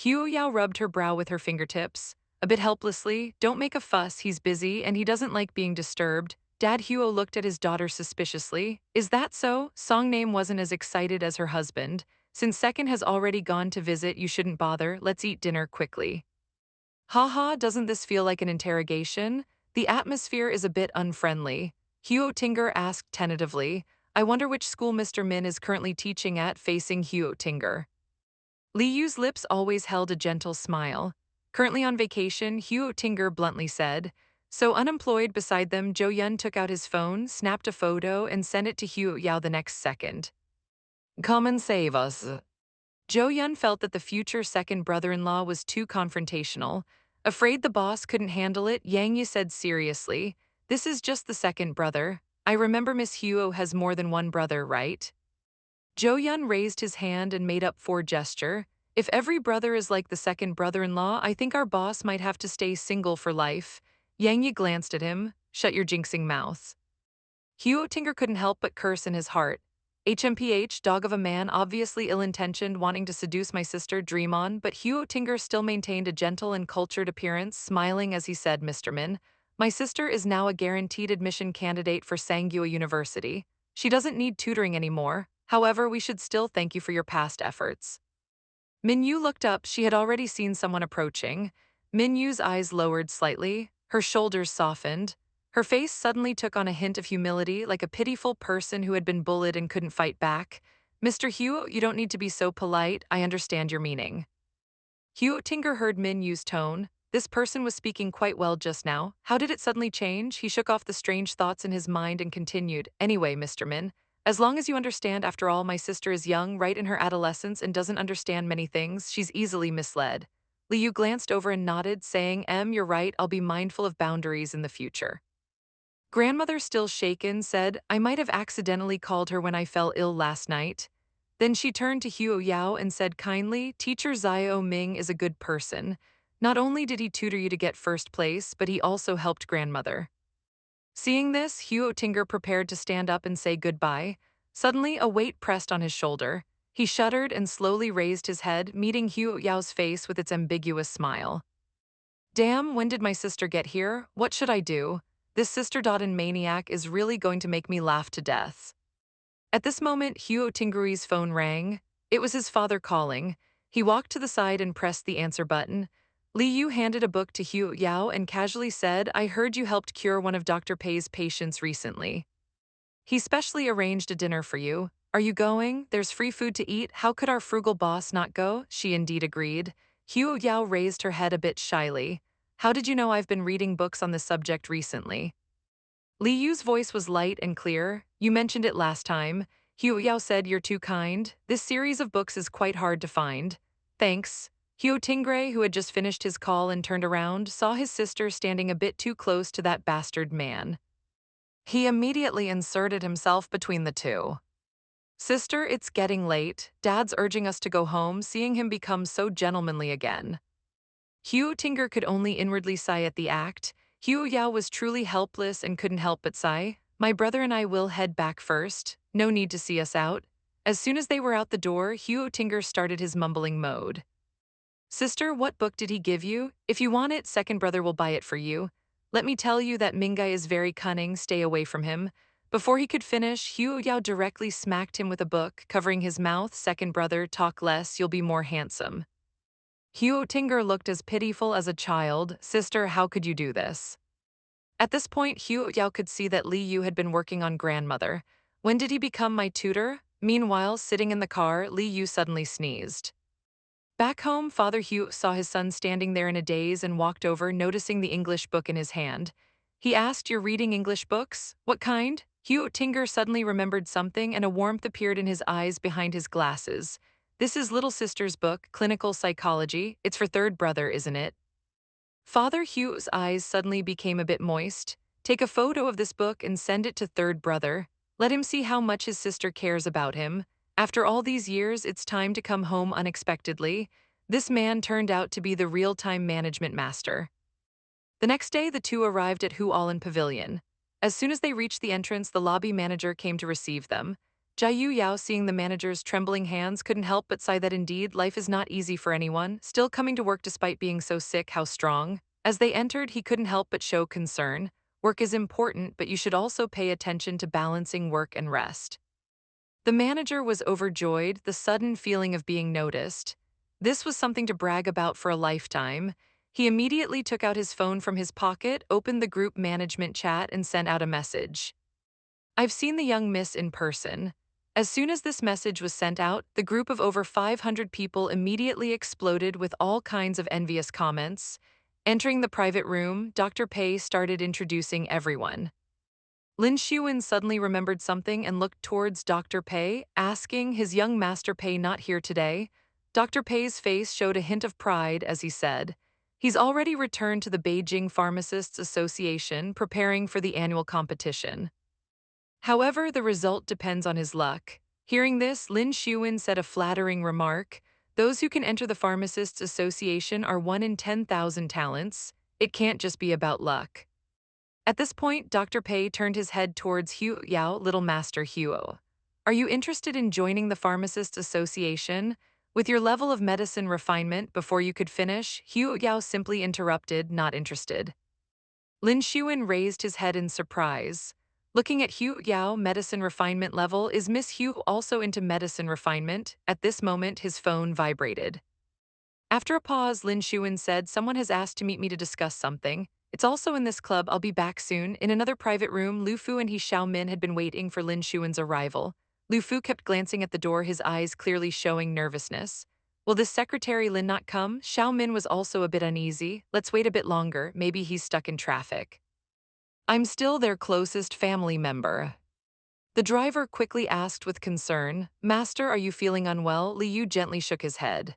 Huo Yao rubbed her brow with her fingertips. A bit helplessly, don't make a fuss, he's busy and he doesn't like being disturbed. Dad Huo looked at his daughter suspiciously. Is that so? Song Name wasn't as excited as her husband. Since second has already gone to visit, you shouldn't bother, let's eat dinner quickly. Haha, doesn't this feel like an interrogation? The atmosphere is a bit unfriendly. Huo Tinger asked tentatively. I wonder which school Mr. Min is currently teaching at, facing Huo Tinger. Li Yu's lips always held a gentle smile. Currently on vacation, Huo Tinger bluntly said. So unemployed beside them, Zhou Yun took out his phone, snapped a photo, and sent it to Huo Yao the next second. Come and save us. Zhou Yun felt that the future second brother-in-law was too confrontational. Afraid the boss couldn't handle it, Yang Yi said seriously, this is just the second brother. I remember Miss Huo has more than one brother, right? Zhou Yun raised his hand and made up for gesture. If every brother is like the second brother-in-law, I think our boss might have to stay single for life. Yang Yi glanced at him. Shut your jinxing mouth. Huo Tinger couldn't help but curse in his heart. HMPH, dog of a man, obviously ill-intentioned, wanting to seduce my sister, dream on, but Huo Tinger still maintained a gentle and cultured appearance, smiling as he said, Mr. Min, my sister is now a guaranteed admission candidate for Sanggua University. She doesn't need tutoring anymore. However, we should still thank you for your past efforts. Min Yu looked up. She had already seen someone approaching. Min Yu's eyes lowered slightly. Her shoulders softened. Her face suddenly took on a hint of humility, like a pitiful person who had been bullied and couldn't fight back. Mr. Huo, you don't need to be so polite. I understand your meaning. Huo Tinger heard Min Yu's tone. This person was speaking quite well just now. How did it suddenly change? He shook off the strange thoughts in his mind and continued. Anyway, Mr. Min, As long as you understand, after all, my sister is young, right in her adolescence, and doesn't understand many things, she's easily misled. Liu glanced over and nodded, saying, You're right, I'll be mindful of boundaries in the future. Grandmother, still shaken, said, I might have accidentally called her when I fell ill last night. Then she turned to Huo Yao and said kindly, Teacher Zio Ming is a good person. Not only did he tutor you to get first place, but he also helped grandmother. Seeing this, Huo Tinger prepared to stand up and say goodbye. Suddenly, a weight pressed on his shoulder. He shuddered and slowly raised his head, meeting Huo Yao's face with its ambiguous smile. Damn, when did my sister get here? What should I do? This sister Dodden maniac is really going to make me laugh to death. At this moment, Huo Tingui's phone rang. It was his father calling. He walked to the side and pressed the answer button. Li Yu handed a book to Huo Yao and casually said, I heard you helped cure one of Dr. Pei's patients recently. He specially arranged a dinner for you. Are you going? There's free food to eat. How could our frugal boss not go? She indeed agreed. Huo Yao raised her head a bit shyly. How did you know I've been reading books on this subject recently? Li Yu's voice was light and clear. You mentioned it last time. Huo Yao said you're too kind. This series of books is quite hard to find. Thanks. Huo Tingray, who had just finished his call and turned around, saw his sister standing a bit too close to that bastard man. He immediately inserted himself between the two. Sister, it's getting late. Dad's urging us to go home, seeing him become so gentlemanly again. Huo Tinger could only inwardly sigh at the act. Huo Yao was truly helpless and couldn't help but sigh. My brother and I will head back first. No need to see us out. As soon as they were out the door, Huo Tinger started his mumbling mode. Sister, what book did he give you? If you want it, second brother will buy it for you. Let me tell you that Mingai is very cunning, stay away from him. Before he could finish, Huo Yao directly smacked him with a book, covering his mouth. Second brother, talk less, you'll be more handsome. Huo Tinger looked as pitiful as a child. Sister, how could you do this? At this point, Huo Yao could see that Li Yu had been working on grandmother. When did he become my tutor? Meanwhile, sitting in the car, Li Yu suddenly sneezed. Back home, Father Hugh saw his son standing there in a daze and walked over, noticing the English book in his hand. He asked, You're reading English books? What kind? Hugh Tinger suddenly remembered something, and a warmth appeared in his eyes behind his glasses. This is little sister's book, Clinical Psychology. It's for third brother, isn't it? Father Hugh's eyes suddenly became a bit moist. Take a photo of this book and send it to third brother. Let him see how much his sister cares about him. After all these years, it's time to come home unexpectedly. This man turned out to be the real-time management master. The next day, the two arrived at Hualin Pavilion. As soon as they reached the entrance, the lobby manager came to receive them. Jiayu Yao, seeing the manager's trembling hands, couldn't help but sigh that indeed life is not easy for anyone, still coming to work despite being so sick, how strong. As they entered, he couldn't help but show concern. Work is important, but you should also pay attention to balancing work and rest. The manager was overjoyed, the sudden feeling of being noticed. This was something to brag about for a lifetime. He immediately took out his phone from his pocket, opened the group management chat, and sent out a message. I've seen the young miss in person. As soon as this message was sent out, the group of over 500 people immediately exploded with all kinds of envious comments. Entering the private room, Dr. Pei started introducing everyone. Lin Xuan suddenly remembered something and looked towards Dr. Pei, asking, His young master Pei not here today? Dr. Pei's face showed a hint of pride as he said, He's already returned to the Beijing Pharmacists Association, preparing for the annual competition. However, the result depends on his luck. Hearing this, Lin Xuan said a flattering remark, Those who can enter the Pharmacists Association are 1 in 10,000 talents. It can't just be about luck. At this point, Dr. Pei turned his head towards Huo Yao, Little Master Huo. Are you interested in joining the Pharmacists Association? With your level of medicine refinement, before you could finish, Huo Yao simply interrupted, not interested. Lin Xuan raised his head in surprise. Looking at Huo Yao, medicine refinement level, is Miss Huo also into medicine refinement? At this moment, his phone vibrated. After a pause, Lin Xuan said, Someone has asked to meet me to discuss something. It's also in this club, I'll be back soon. In another private room, Lu Fu and He Xiaomin had been waiting for Lin Xuan's arrival. Lu Fu kept glancing at the door, his eyes clearly showing nervousness. Will this secretary Lin not come? Xiaomin was also a bit uneasy. Let's wait a bit longer, maybe he's stuck in traffic. I'm still their closest family member. The driver quickly asked with concern, "Master, are you feeling unwell?" Liu gently shook his head.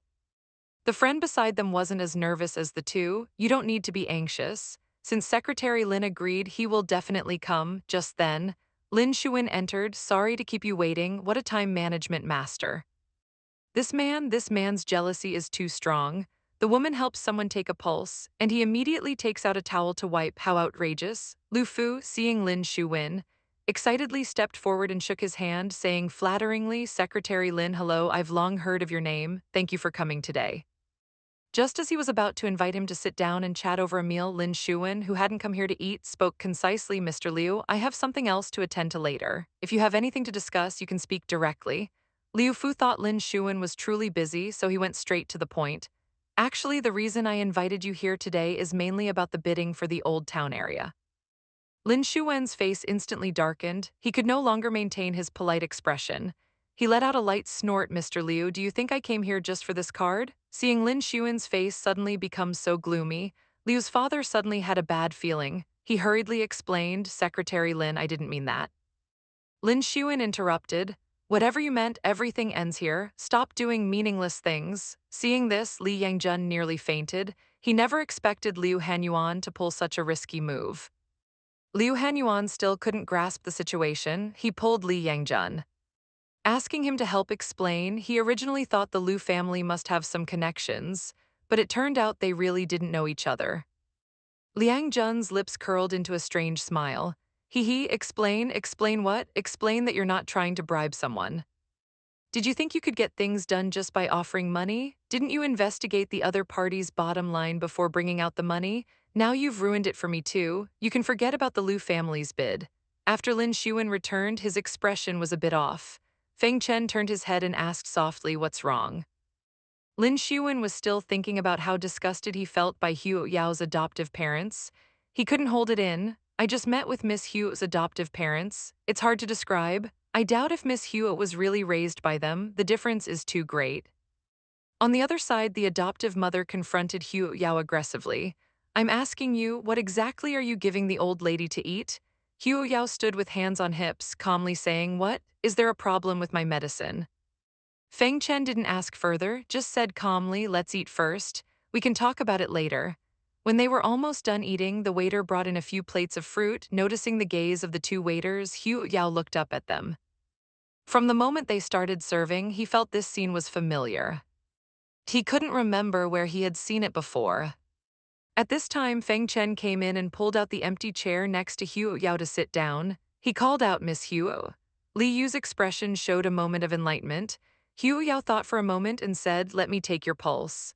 The friend beside them wasn't as nervous as the two. "You don't need to be anxious." Since Secretary Lin agreed he will definitely come, just then, Lin Shuin entered. "Sorry to keep you waiting. What a time management master." This man's jealousy is too strong. The woman helps someone take a pulse, and he immediately takes out a towel to wipe. How outrageous. Lu Fu, seeing Lin Shuin, excitedly stepped forward and shook his hand, saying flatteringly, "Secretary Lin, hello, I've long heard of your name. Thank you for coming today." Just as he was about to invite him to sit down and chat over a meal, Lin Shuin, who hadn't come here to eat, spoke concisely, "Mr. Liu, I have something else to attend to later. If you have anything to discuss, you can speak directly." Liu Fu thought Lin Shuin was truly busy, so he went straight to the point. "Actually, the reason I invited you here today is mainly about the bidding for the Old Town area." Lin Shuwen's face instantly darkened. He could no longer maintain his polite expression. He let out a light snort. "Mr. Liu, do you think I came here just for this card?" Seeing Lin Shuwen's face suddenly become so gloomy, Liu's father suddenly had a bad feeling. He hurriedly explained, "Secretary Lin, I didn't mean that." Lin Shuwen interrupted, "Whatever you meant, everything ends here. Stop doing meaningless things." Seeing this, Li Yangjun nearly fainted. He never expected Liu Hanyuan to pull such a risky move. Liu Hanyuan still couldn't grasp the situation. He pulled Li Yangjun, asking him to help explain. He originally thought the Liu family must have some connections, but it turned out they really didn't know each other. Liang Jun's lips curled into a strange smile. Explain what? Explain that you're not trying to bribe someone. Did you think you could get things done just by offering money? Didn't you investigate the other party's bottom line before bringing out the money? Now you've ruined it for me too. You can forget about the Liu family's bid." After Lin Shuan returned, his expression was a bit off. Feng Chen turned his head and asked softly, "What's wrong?" Lin Shuan was still thinking about how disgusted he felt by Hu Yao's adoptive parents. He couldn't hold it in. "I just met with Miss Hu's adoptive parents. It's hard to describe. I doubt if Miss Hu was really raised by them. The difference is too great." On the other side, the adoptive mother confronted Hu Yao aggressively. "I'm asking you, what exactly are you giving the old lady to eat?" Hu Yao stood with hands on hips, calmly saying, "What? Is there a problem with my medicine?" Feng Chen didn't ask further, just said calmly, "Let's eat first. We can talk about it later." When they were almost done eating, the waiter brought in a few plates of fruit. Noticing the gaze of the two waiters, Hu Yao looked up at them. From the moment they started serving, he felt this scene was familiar. He couldn't remember where he had seen it before. At this time, Feng Chen came in and pulled out the empty chair next to Hu Yao to sit down. He called out, "Miss Hu." Li Yu's expression showed a moment of enlightenment. Hu Yao thought for a moment and said, "Let me take your pulse."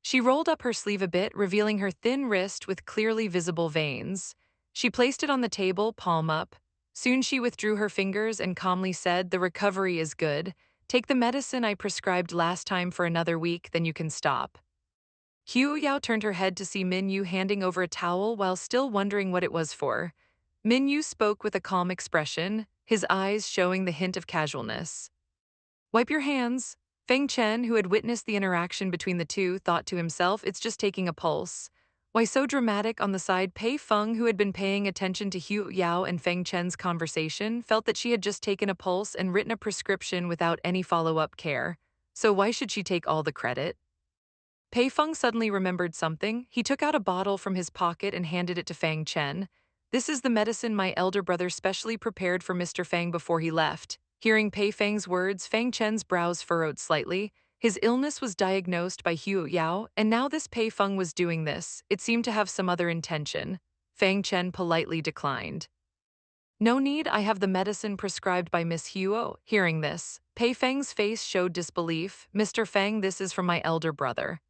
She rolled up her sleeve a bit, revealing her thin wrist with clearly visible veins. She placed it on the table, palm up. Soon she withdrew her fingers and calmly said, "The recovery is good. Take the medicine I prescribed last time for another week, then you can stop." Hu Yao turned her head to see Min Yu handing over a towel while still wondering what it was for. Min Yu spoke with a calm expression, his eyes showing the hint of casualness. "Wipe your hands." Feng Chen, who had witnessed the interaction between the two, thought to himself, "It's just taking a pulse." Why so dramatic? On the side, Pei Feng, who had been paying attention to Hu Yao and Feng Chen's conversation, felt that she had just taken a pulse and written a prescription without any follow-up care. So why should she take all the credit? Pei Feng suddenly remembered something. He took out a bottle from his pocket and handed it to Fang Chen. "This is the medicine my elder brother specially prepared for Mr. Fang before he left." Hearing Pei Feng's words, Fang Chen's brows furrowed slightly. His illness was diagnosed by Hu Yao, and now this Pei Feng was doing this. It seemed to have some other intention. Fang Chen politely declined. "No need, I have the medicine prescribed by Miss Huo." Hearing this, Pei Feng's face showed disbelief. "Mr. Feng, this is from my elder brother."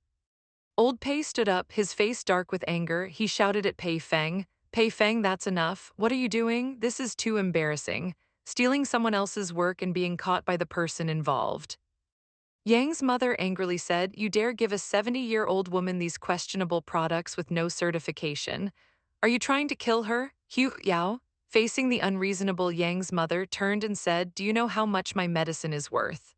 Old Pei stood up, his face dark with anger. He shouted at Pei Feng, "Pei Feng, that's enough. What are you doing? This is too embarrassing. Stealing someone else's work and being caught by the person involved." Yang's mother angrily said, "You dare give a 70-year-old woman these questionable products with no certification? Are you trying to kill her?" Hu Yao, facing the unreasonable Yang's mother, turned and said, "Do you know how much my medicine is worth?"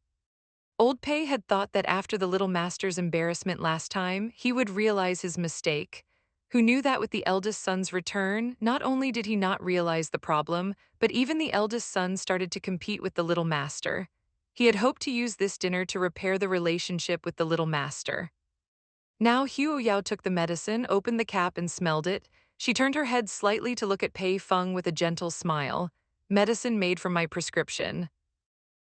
Old Pei had thought that after the little master's embarrassment last time, he would realize his mistake. who knew that with the eldest son's return, not only did he not realize the problem, but even the eldest son started to compete with the little master. He had hoped to use this dinner to repair the relationship with the little master. Now Huo Yao took the medicine, opened the cap and smelled it. She turned her head slightly to look at Pei Feng with a gentle smile. Medicine made from my prescription.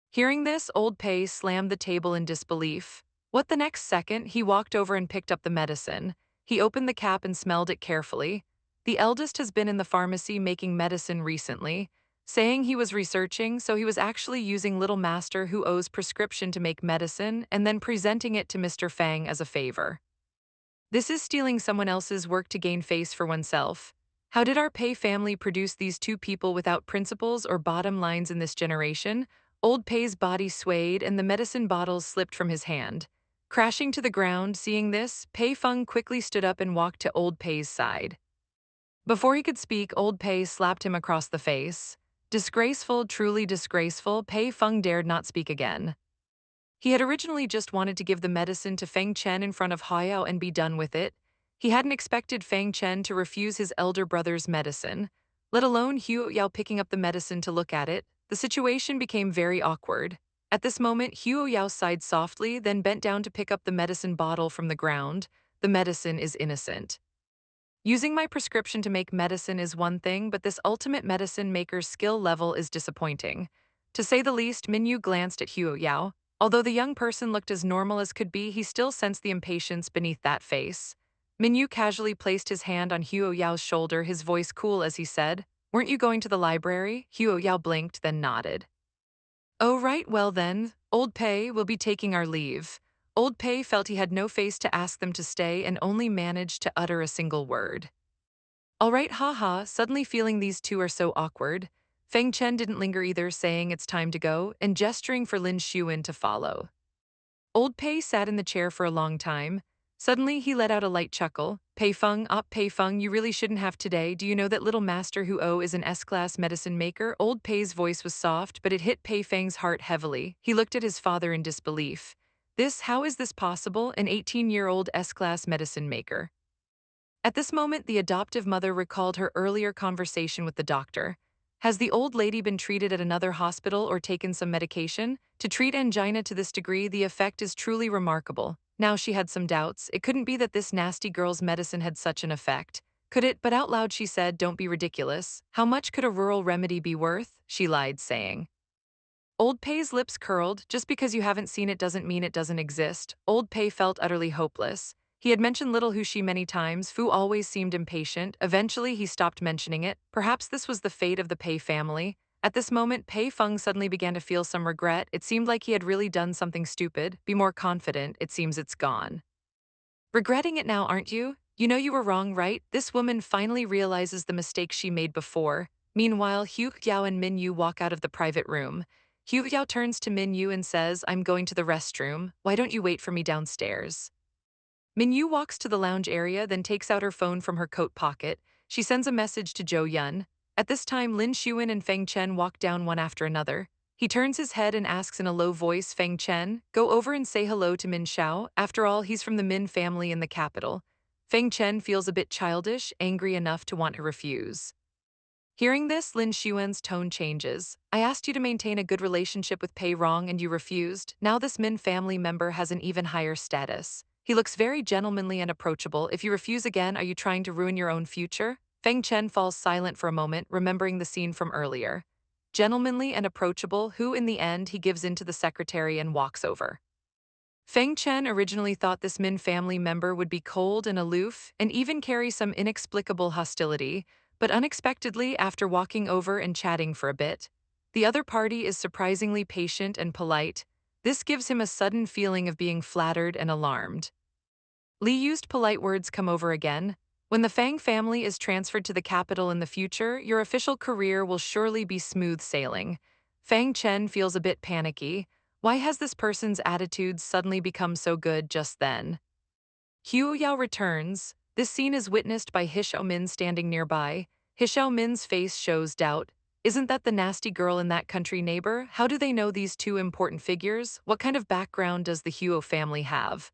Hearing this, old Pei slammed the table in disbelief. What the next second, he walked over and picked up the medicine. He opened the cap and smelled it carefully. The eldest has been in the pharmacy making medicine recently, saying he was researching, so he was actually using little master who owes prescription to make medicine and then presenting it to Mr. Fang as a favor. This is stealing someone else's work to gain face for oneself. How did our Pei family produce these two people without principles or bottom lines in this generation? Old Pei's body swayed and the medicine bottles slipped from his hand. Crashing to the ground, seeing this, Pei Feng quickly stood up and walked to Old Pei's side. Before he could speak, Old Pei slapped him across the face. Disgraceful, truly disgraceful, Pei Feng dared not speak again. He had originally just wanted to give the medicine to Feng Chen in front of Hao and be done with it. He hadn't expected Feng Chen to refuse his elder brother's medicine, let alone Huo Yao picking up the medicine to look at it. The situation became very awkward. At this moment, Huo Yao sighed softly, then bent down to pick up the medicine bottle from the ground. The medicine is innocent. Using my prescription to make medicine is one thing, but this ultimate medicine maker's skill level is disappointing. To say the least, Minyu glanced at Huo Yao. Although the young person looked as normal as could be, he still sensed the impatience beneath that face. Minyu casually placed his hand on Huo Yao's shoulder, his voice cool as he said, "Weren't you going to the library?" Huo Yao blinked, then nodded. "Oh right, well then, Old Pei will be taking our leave." Old Pei felt he had no face to ask them to stay and only managed to utter a single word. "All right, haha," suddenly feeling these two are so awkward. Feng Chen didn't linger either, saying it's time to go and gesturing for Lin Xuan to follow. Old Pei sat in the chair for a long time. Suddenly, he let out a light chuckle. "Pei Feng, Pei Feng, you really shouldn't have today. Do you know that little master Huo is an S-class medicine maker?" Old Pei's voice was soft, but it hit Pei Feng's heart heavily. He looked at his father in disbelief. How is this possible? An 18-year-old S-class medicine maker. At this moment, the adoptive mother recalled her earlier conversation with the doctor. Has the old lady been treated at another hospital or taken some medication? To treat angina to this degree, the effect is truly remarkable. Now she had some doubts. It couldn't be that this nasty girl's medicine had such an effect. Could it? But out loud she said, "Don't be ridiculous. How much could a rural remedy be worth?" She lied, saying. Old Pei's lips curled. "Just because you haven't seen it doesn't mean it doesn't exist." Old Pei felt utterly hopeless. He had mentioned little Hushi many times. Fu always seemed impatient. Eventually, he stopped mentioning it. Perhaps this was the fate of the Pei family. At this moment, Pei Feng suddenly began to feel some regret. It seemed like he had really done something stupid. Be more confident. It seems it's gone. Regretting it now, aren't you? You know you were wrong, right? This woman finally realizes the mistake she made before. Meanwhile, Hu Yao and Min Yu walk out of the private room. Hu Yao turns to Min Yu and says, "I'm going to the restroom. Why don't you wait for me downstairs?" Min Yu walks to the lounge area, then takes out her phone from her coat pocket. She sends a message to Zhou Yun. At this time, Lin Xuan and Feng Chen walk down one after another. He turns his head and asks in a low voice, "Feng Chen, go over and say hello to Min Xiao. After all, he's from the Min family in the capital." Feng Chen feels a bit childish, angry enough to want to refuse. Hearing this, Lin Xuan's tone changes. "I asked you to maintain a good relationship with Pei Rong and you refused. Now this Min family member has an even higher status. He looks very gentlemanly and approachable. If you refuse again, are you trying to ruin your own future?" Feng Chen falls silent for a moment, remembering the scene from earlier. Gentlemanly and approachable, who in the end he gives in to the secretary and walks over. Feng Chen originally thought this Min family member would be cold and aloof and even carry some inexplicable hostility, but unexpectedly, after walking over and chatting for a bit, the other party is surprisingly patient and polite. This gives him a sudden feeling of being flattered and alarmed. Li used polite words come over again. "When the Fang family is transferred to the capital in the future, your official career will surely be smooth sailing." Fang Chen feels a bit panicky. Why has this person's attitude suddenly become so good just then? Huo Yao returns. This scene is witnessed by He Xiaomin standing nearby. He Xiaomin's face shows doubt. Isn't that the nasty girl in that country neighbor? How do they know these two important figures? What kind of background does the Huo family have?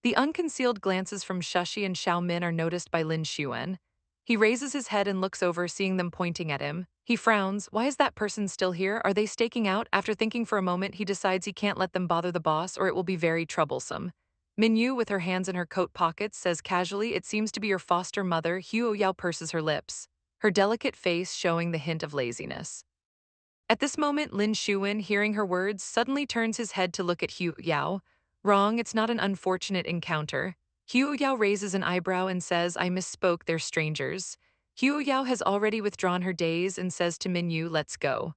The unconcealed glances from Shashi and Xiaomin are noticed by Lin Xuan. He raises his head and looks over, seeing them pointing at him. He frowns. Why is that person still here? Are they staking out? After thinking for a moment, he decides he can't let them bother the boss or it will be very troublesome. Minyu, with her hands in her coat pockets, says casually, "It seems to be your foster mother." Huo Yao purses her lips, her delicate face showing the hint of laziness. At this moment, Lin Shuwen, hearing her words, suddenly turns his head to look at Hu Yao. Wrong, it's not an unfortunate encounter. Hu Yao raises an eyebrow and says, "I misspoke, they're strangers." Hu Yao has already withdrawn her gaze and says to Minyu, "Let's go."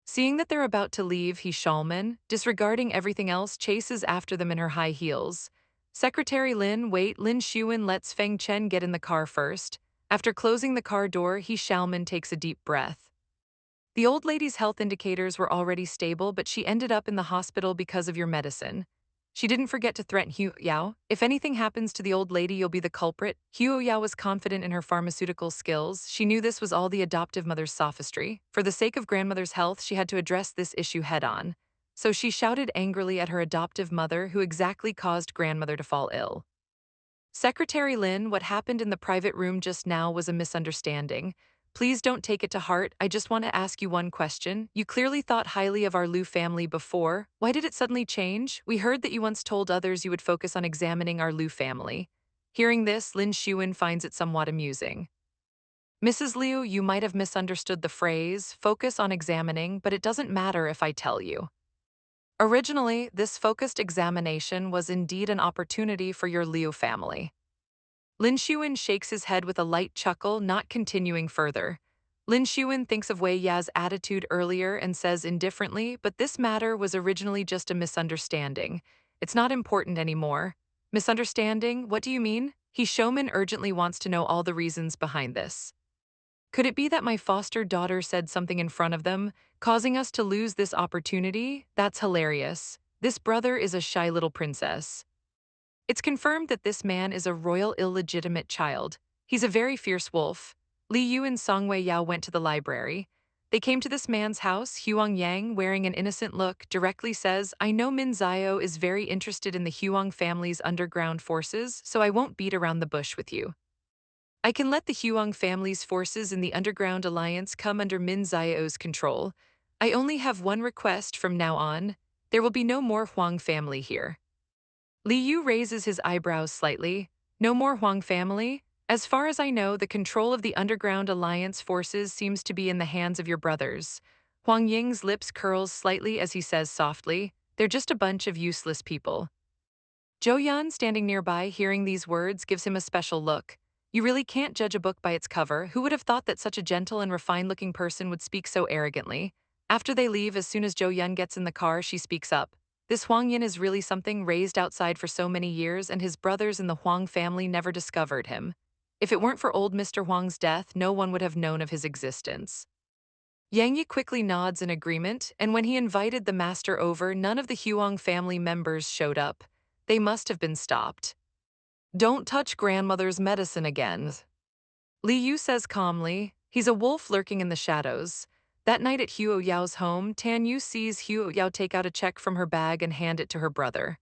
Seeing that they're about to leave, he Shalman, disregarding everything else, chases after them in her high heels. Secretary Lin, wait, Lin Shuwen lets Feng Chen get in the car first. After closing the car door, he Shalman takes a deep breath. The old lady's health indicators were already stable, but she ended up in the hospital because of your medicine. She didn't forget to threaten Hu Yao. "If anything happens to the old lady, you'll be the culprit." Hu Yao was confident in her pharmaceutical skills. She knew this was all the adoptive mother's sophistry. For the sake of grandmother's health, she had to address this issue head-on. So she shouted angrily at her adoptive mother, who exactly caused grandmother to fall ill. "Secretary Lin, what happened in the private room just now was a misunderstanding. Please don't take it to heart. I just want to ask you one question. You clearly thought highly of our Liu family before. Why did it suddenly change? We heard that you once told others you would focus on examining our Liu family." Hearing this, Lin Xuan finds it somewhat amusing. "Mrs. Liu, you might have misunderstood the phrase, focus on examining, but it doesn't matter if I tell you. Originally, this focused examination was indeed an opportunity for your Liu family." Lin Xuan shakes his head with a light chuckle, not continuing further. Lin Xuan thinks of Wei Ya's attitude earlier and says indifferently, "But this matter was originally just a misunderstanding. It's not important anymore." "Misunderstanding? What do you mean?" He showman urgently wants to know all the reasons behind this. "Could it be that my foster daughter said something in front of them, causing us to lose this opportunity? That's hilarious. This brother is a shy little princess. It's confirmed that this man is a royal illegitimate child. He's a very fierce wolf." Li Yu and Song Wei Yao went to the library. They came to this man's house. Huang Yang, wearing an innocent look, directly says, "I know Min Zio is very interested in the Huang family's underground forces, so I won't beat around the bush with you. I can let the Huang family's forces in the underground alliance come under Min Zio's control. I only have one request from now on. There will be no more Huang family here." Li Yu raises his eyebrows slightly. "No more Huang family? As far as I know, the control of the Underground Alliance forces seems to be in the hands of your brothers." Huang Ying's lips curls slightly as he says softly, "They're just a bunch of useless people." Zhou Yan, standing nearby, hearing these words, gives him a special look. You really can't judge a book by its cover. Who would have thought that such a gentle and refined-looking person would speak so arrogantly? After they leave, as soon as Zhou Yan gets in the car, she speaks up. "This Huang Yin is really something, raised outside for so many years, and his brothers in the Huang family never discovered him. If it weren't for old Mr. Huang's death, no one would have known of his existence." Yang Yi quickly nods in agreement, and when he invited the master over, none of the Huang family members showed up. They must have been stopped. "Don't touch grandmother's medicine again," Li Yu says calmly. He's a wolf lurking in the shadows. That night at Huo Yao's home, Tan Yu sees Huo Yao take out a check from her bag and hand it to her brother.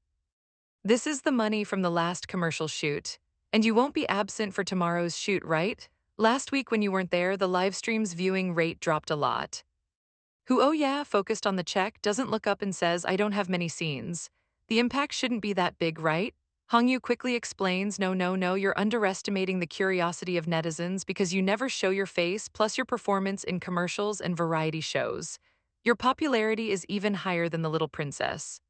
"This is the money from the last commercial shoot. And you won't be absent for tomorrow's shoot, right? Last week when you weren't there, the live stream's viewing rate dropped a lot." Who, oh yeah, focused on the check, doesn't look up and says, "I don't have many scenes. The impact shouldn't be that big, right?" Hong Yu quickly explains, "No, no, no, you're underestimating the curiosity of netizens because you never show your face, plus your performance in commercials and variety shows. Your popularity is even higher than the little princess."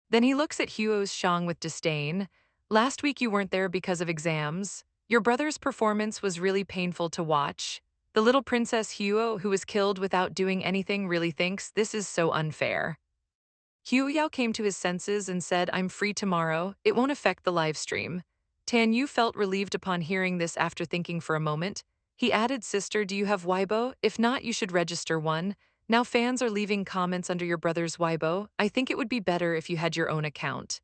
Then he looks at Huo's Shang with disdain. "Last week you weren't there because of exams. Your brother's performance was really painful to watch. The little princess Huo, who was killed without doing anything, really thinks this is so unfair." Huo Yao came to his senses and said, "I'm free tomorrow. It won't affect the live stream." Tan Yu felt relieved upon hearing this after thinking for a moment. He added, "Sister, do you have Weibo? If not, you should register one. Now fans are leaving comments under your brother's Weibo. I think it would be better if you had your own account."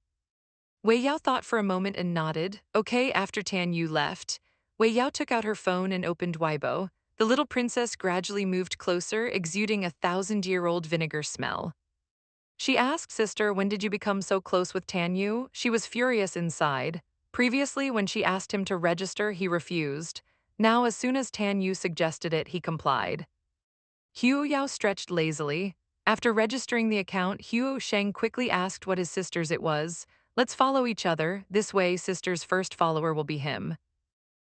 Wei Yao thought for a moment and nodded. Okay. After Tan Yu left, Wei Yao took out her phone and opened Weibo. The little princess gradually moved closer, exuding a thousand-year-old vinegar smell. She asked sister, when did you become so close with Tanyu? She was furious inside. Previously, when she asked him to register, he refused. Now, as soon as Tanyu suggested it, he complied. Huo Yao stretched lazily. After registering the account, Huo Sheng quickly asked what his sister's it was. Let's follow each other, this way sister's first follower will be him.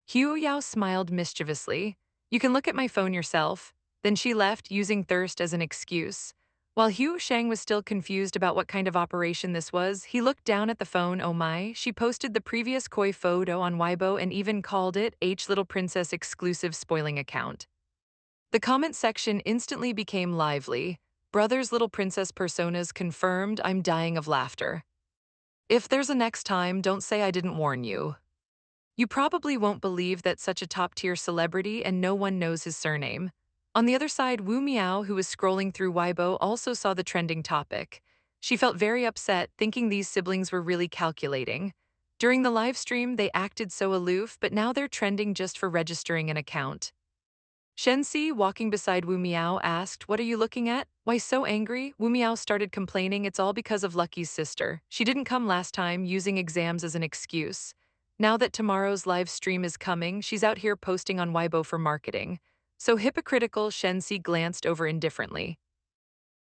Huo Yao smiled mischievously. You can look at my phone yourself. Then she left, using thirst as an excuse. While Huo Sheng was still confused about what kind of operation this was, he looked down at the phone. Oh my, she posted the previous koi photo on Weibo and even called it H Little Princess exclusive spoiling account. The comment section instantly became lively. Brothers Little Princess personas confirmed. I'm dying of laughter. If there's a next time, don't say I didn't warn you. You probably won't believe that such a top-tier celebrity and no one knows his surname. On the other side, Wu Miao, who was scrolling through Weibo, also saw the trending topic. She felt very upset, thinking these siblings were really calculating. During the live stream, they acted so aloof, but now they're trending just for registering an account. Shenxi, walking beside Wu Miao, asked, "What are you looking at? Why so angry?" Wu Miao started complaining it's all because of Lucky's sister. She didn't come last time, using exams as an excuse. Now that tomorrow's live stream is coming, she's out here posting on Weibo for marketing. So hypocritical, Shenxi glanced over indifferently.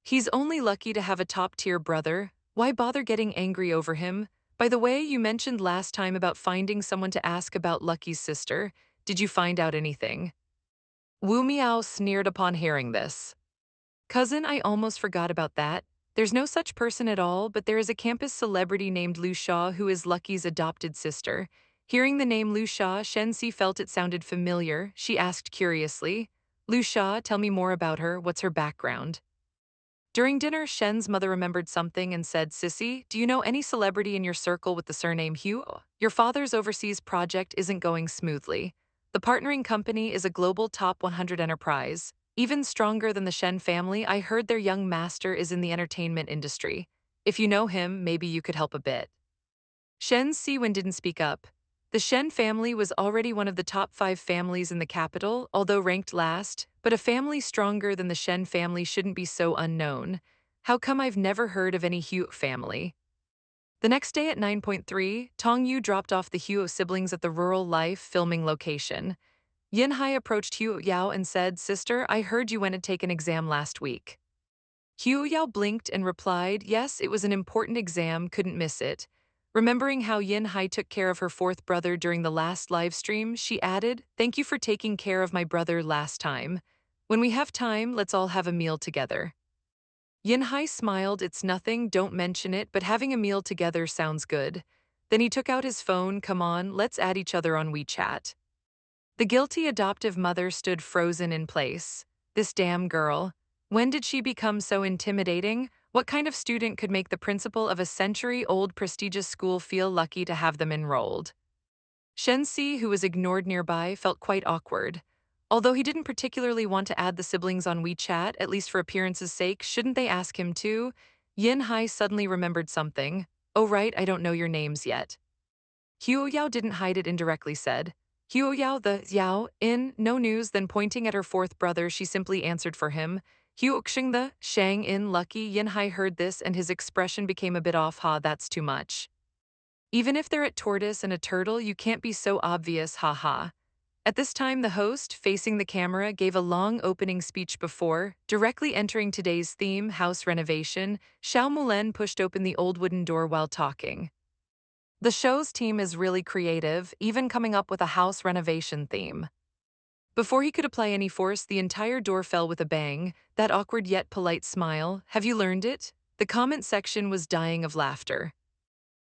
He's only lucky to have a top-tier brother. Why bother getting angry over him? By the way, you mentioned last time about finding someone to ask about Lucky's sister. Did you find out anything? Wu Miao sneered upon hearing this. Cousin, I almost forgot about that. There's no such person at all, but there is a campus celebrity named Lu Sha who is Lucky's adopted sister. Hearing the name Lu Sha, Shenxi felt it sounded familiar. She asked curiously, Lu Sha, tell me more about her. What's her background? During dinner, Shen's mother remembered something and said, Sissy, do you know any celebrity in your circle with the surname Huo? Your father's overseas project isn't going smoothly. The partnering company is a global top 100 enterprise. Even stronger than the Shen family, I heard their young master is in the entertainment industry. If you know him, maybe you could help a bit. Shen Siwen didn't speak up. The Shen family was already one of the top 5 families in the capital, although ranked last, but a family stronger than the Shen family shouldn't be so unknown. How come I've never heard of any Huo family? The next day at 9:3, Tong Yu dropped off the Huo siblings at the rural life filming location. Yin Hai approached Huo Yao and said, Sister, I heard you went to take an exam last week. Huo Yao blinked and replied, Yes, it was an important exam, couldn't miss it. Remembering how Yin Hai took care of her fourth brother during the last live stream, she added, Thank you for taking care of my brother last time. When we have time, let's all have a meal together. Yin Hai smiled, It's nothing, don't mention it, but having a meal together sounds good. Then he took out his phone, Come on, let's add each other on WeChat. The guilty adoptive mother stood frozen in place. This damn girl. When did she become so intimidating? What kind of student could make the principal of a century-old prestigious school feel lucky to have them enrolled? Shenxi, who was ignored nearby, felt quite awkward. Although he didn't particularly want to add the siblings on WeChat, at least for appearance's sake, shouldn't they ask him to? Yin Hai suddenly remembered something. Oh right, I don't know your names yet. Huo Yao didn't hide it, indirectly said. Huo Yao the Yao, in, no news, then pointing at her fourth brother, she simply answered for him. Huo Xing the Shang in lucky. Yin Hai heard this and his expression became a bit off. Ha, that's too much. Even if they're a tortoise and a turtle, you can't be so obvious, ha ha. At this time, the host, facing the camera, gave a long opening speech before, directly entering today's theme, house renovation. Xiao Mulen pushed open the old wooden door while talking. The show's team is really creative, even coming up with a house renovation theme. Before he could apply any force, the entire door fell with a bang, that awkward yet polite smile. Have you learned it? The comment section was dying of laughter.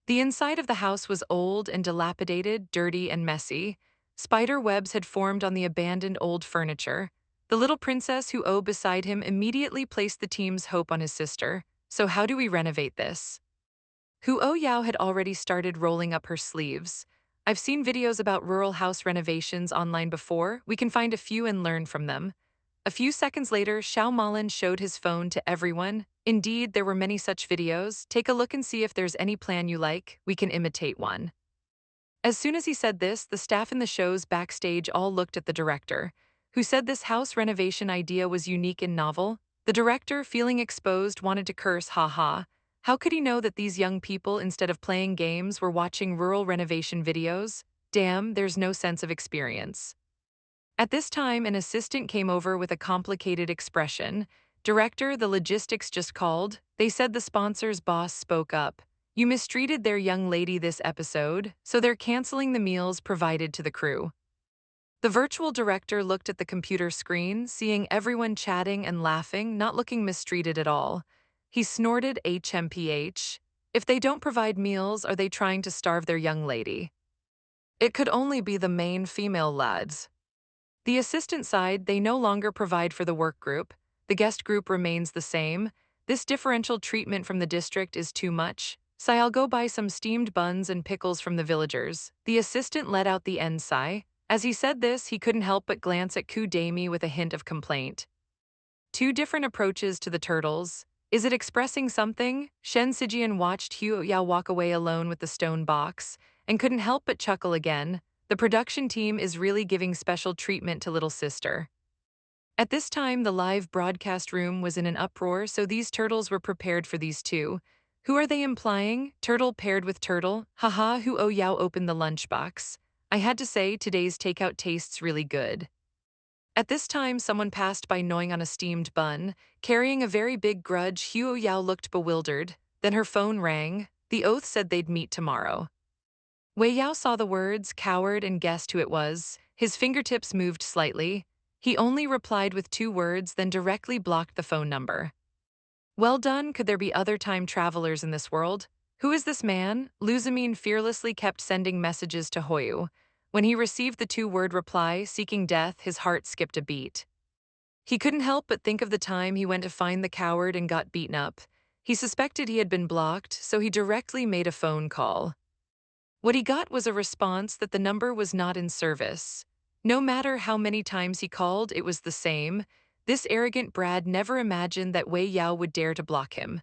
The inside of the house was old and dilapidated, dirty and messy. Spider webs had formed on the abandoned old furniture. The little princess Huo beside him immediately placed the team's hope on his sister. So how do we renovate this? Huo Yao had already started rolling up her sleeves. I've seen videos about rural house renovations online before. We can find a few and learn from them. A few seconds later, Xiao Malin showed his phone to everyone. Indeed, there were many such videos. Take a look and see if there's any plan you like. We can imitate one. As soon as he said this, the staff in the show's backstage all looked at the director, who said this house renovation idea was unique and novel. The director, feeling exposed, wanted to curse, haha. How could he know that these young people, instead of playing games, were watching rural renovation videos? Damn, there's no sense of experience. At this time, an assistant came over with a complicated expression. Director, the logistics just called. They said the sponsor's boss spoke up. You mistreated their young lady this episode, so they're canceling the meals provided to the crew. The virtual director looked at the computer screen, seeing everyone chatting and laughing, not looking mistreated at all. He snorted HMPH. If they don't provide meals, are they trying to starve their young lady? It could only be the main female lads. The assistant side, they no longer provide for the work group. The guest group remains the same. This differential treatment from the district is too much. So I'll go buy some steamed buns and pickles from the villagers. The assistant let out the end sigh. As he said this, he couldn't help but glance at Ku Dami with a hint of complaint. Two different approaches to the turtles. Is it expressing something? Shen Sijian watched Hu Yao walk away alone with the stone box and couldn't help but chuckle again. The production team is really giving special treatment to little sister. At this time, the live broadcast room was in an uproar, so these turtles were prepared for these two. Who are they implying? Turtle paired with turtle? Haha, Hu O Yao opened the lunchbox. I had to say, today's takeout tastes really good. At this time, someone passed by gnawing on a steamed bun. Carrying a very big grudge, Huo Yao looked bewildered. Then her phone rang. The oath said they'd meet tomorrow. Wei Yao saw the words, coward, and guessed who it was. His fingertips moved slightly. He only replied with two words, then directly blocked the phone number. Well done, could there be other time travelers in this world? Who is this man? Luzamin fearlessly kept sending messages to Hoyu. When he received the two-word reply, seeking death, his heart skipped a beat. He couldn't help but think of the time he went to find the coward and got beaten up. He suspected he had been blocked, so he directly made a phone call. What he got was a response that the number was not in service. No matter how many times he called, it was the same. This arrogant Brad never imagined that Wei Yao would dare to block him.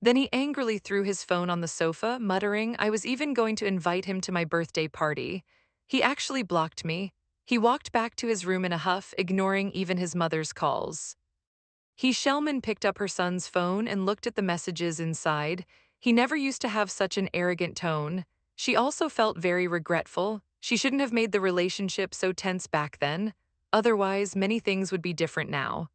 Then he angrily threw his phone on the sofa, muttering, I was even going to invite him to my birthday party. He actually blocked me. He walked back to his room in a huff, ignoring even his mother's calls. Shellman picked up her son's phone and looked at the messages inside. He never used to have such an arrogant tone. She also felt very regretful. She shouldn't have made the relationship so tense back then. Otherwise, many things would be different now.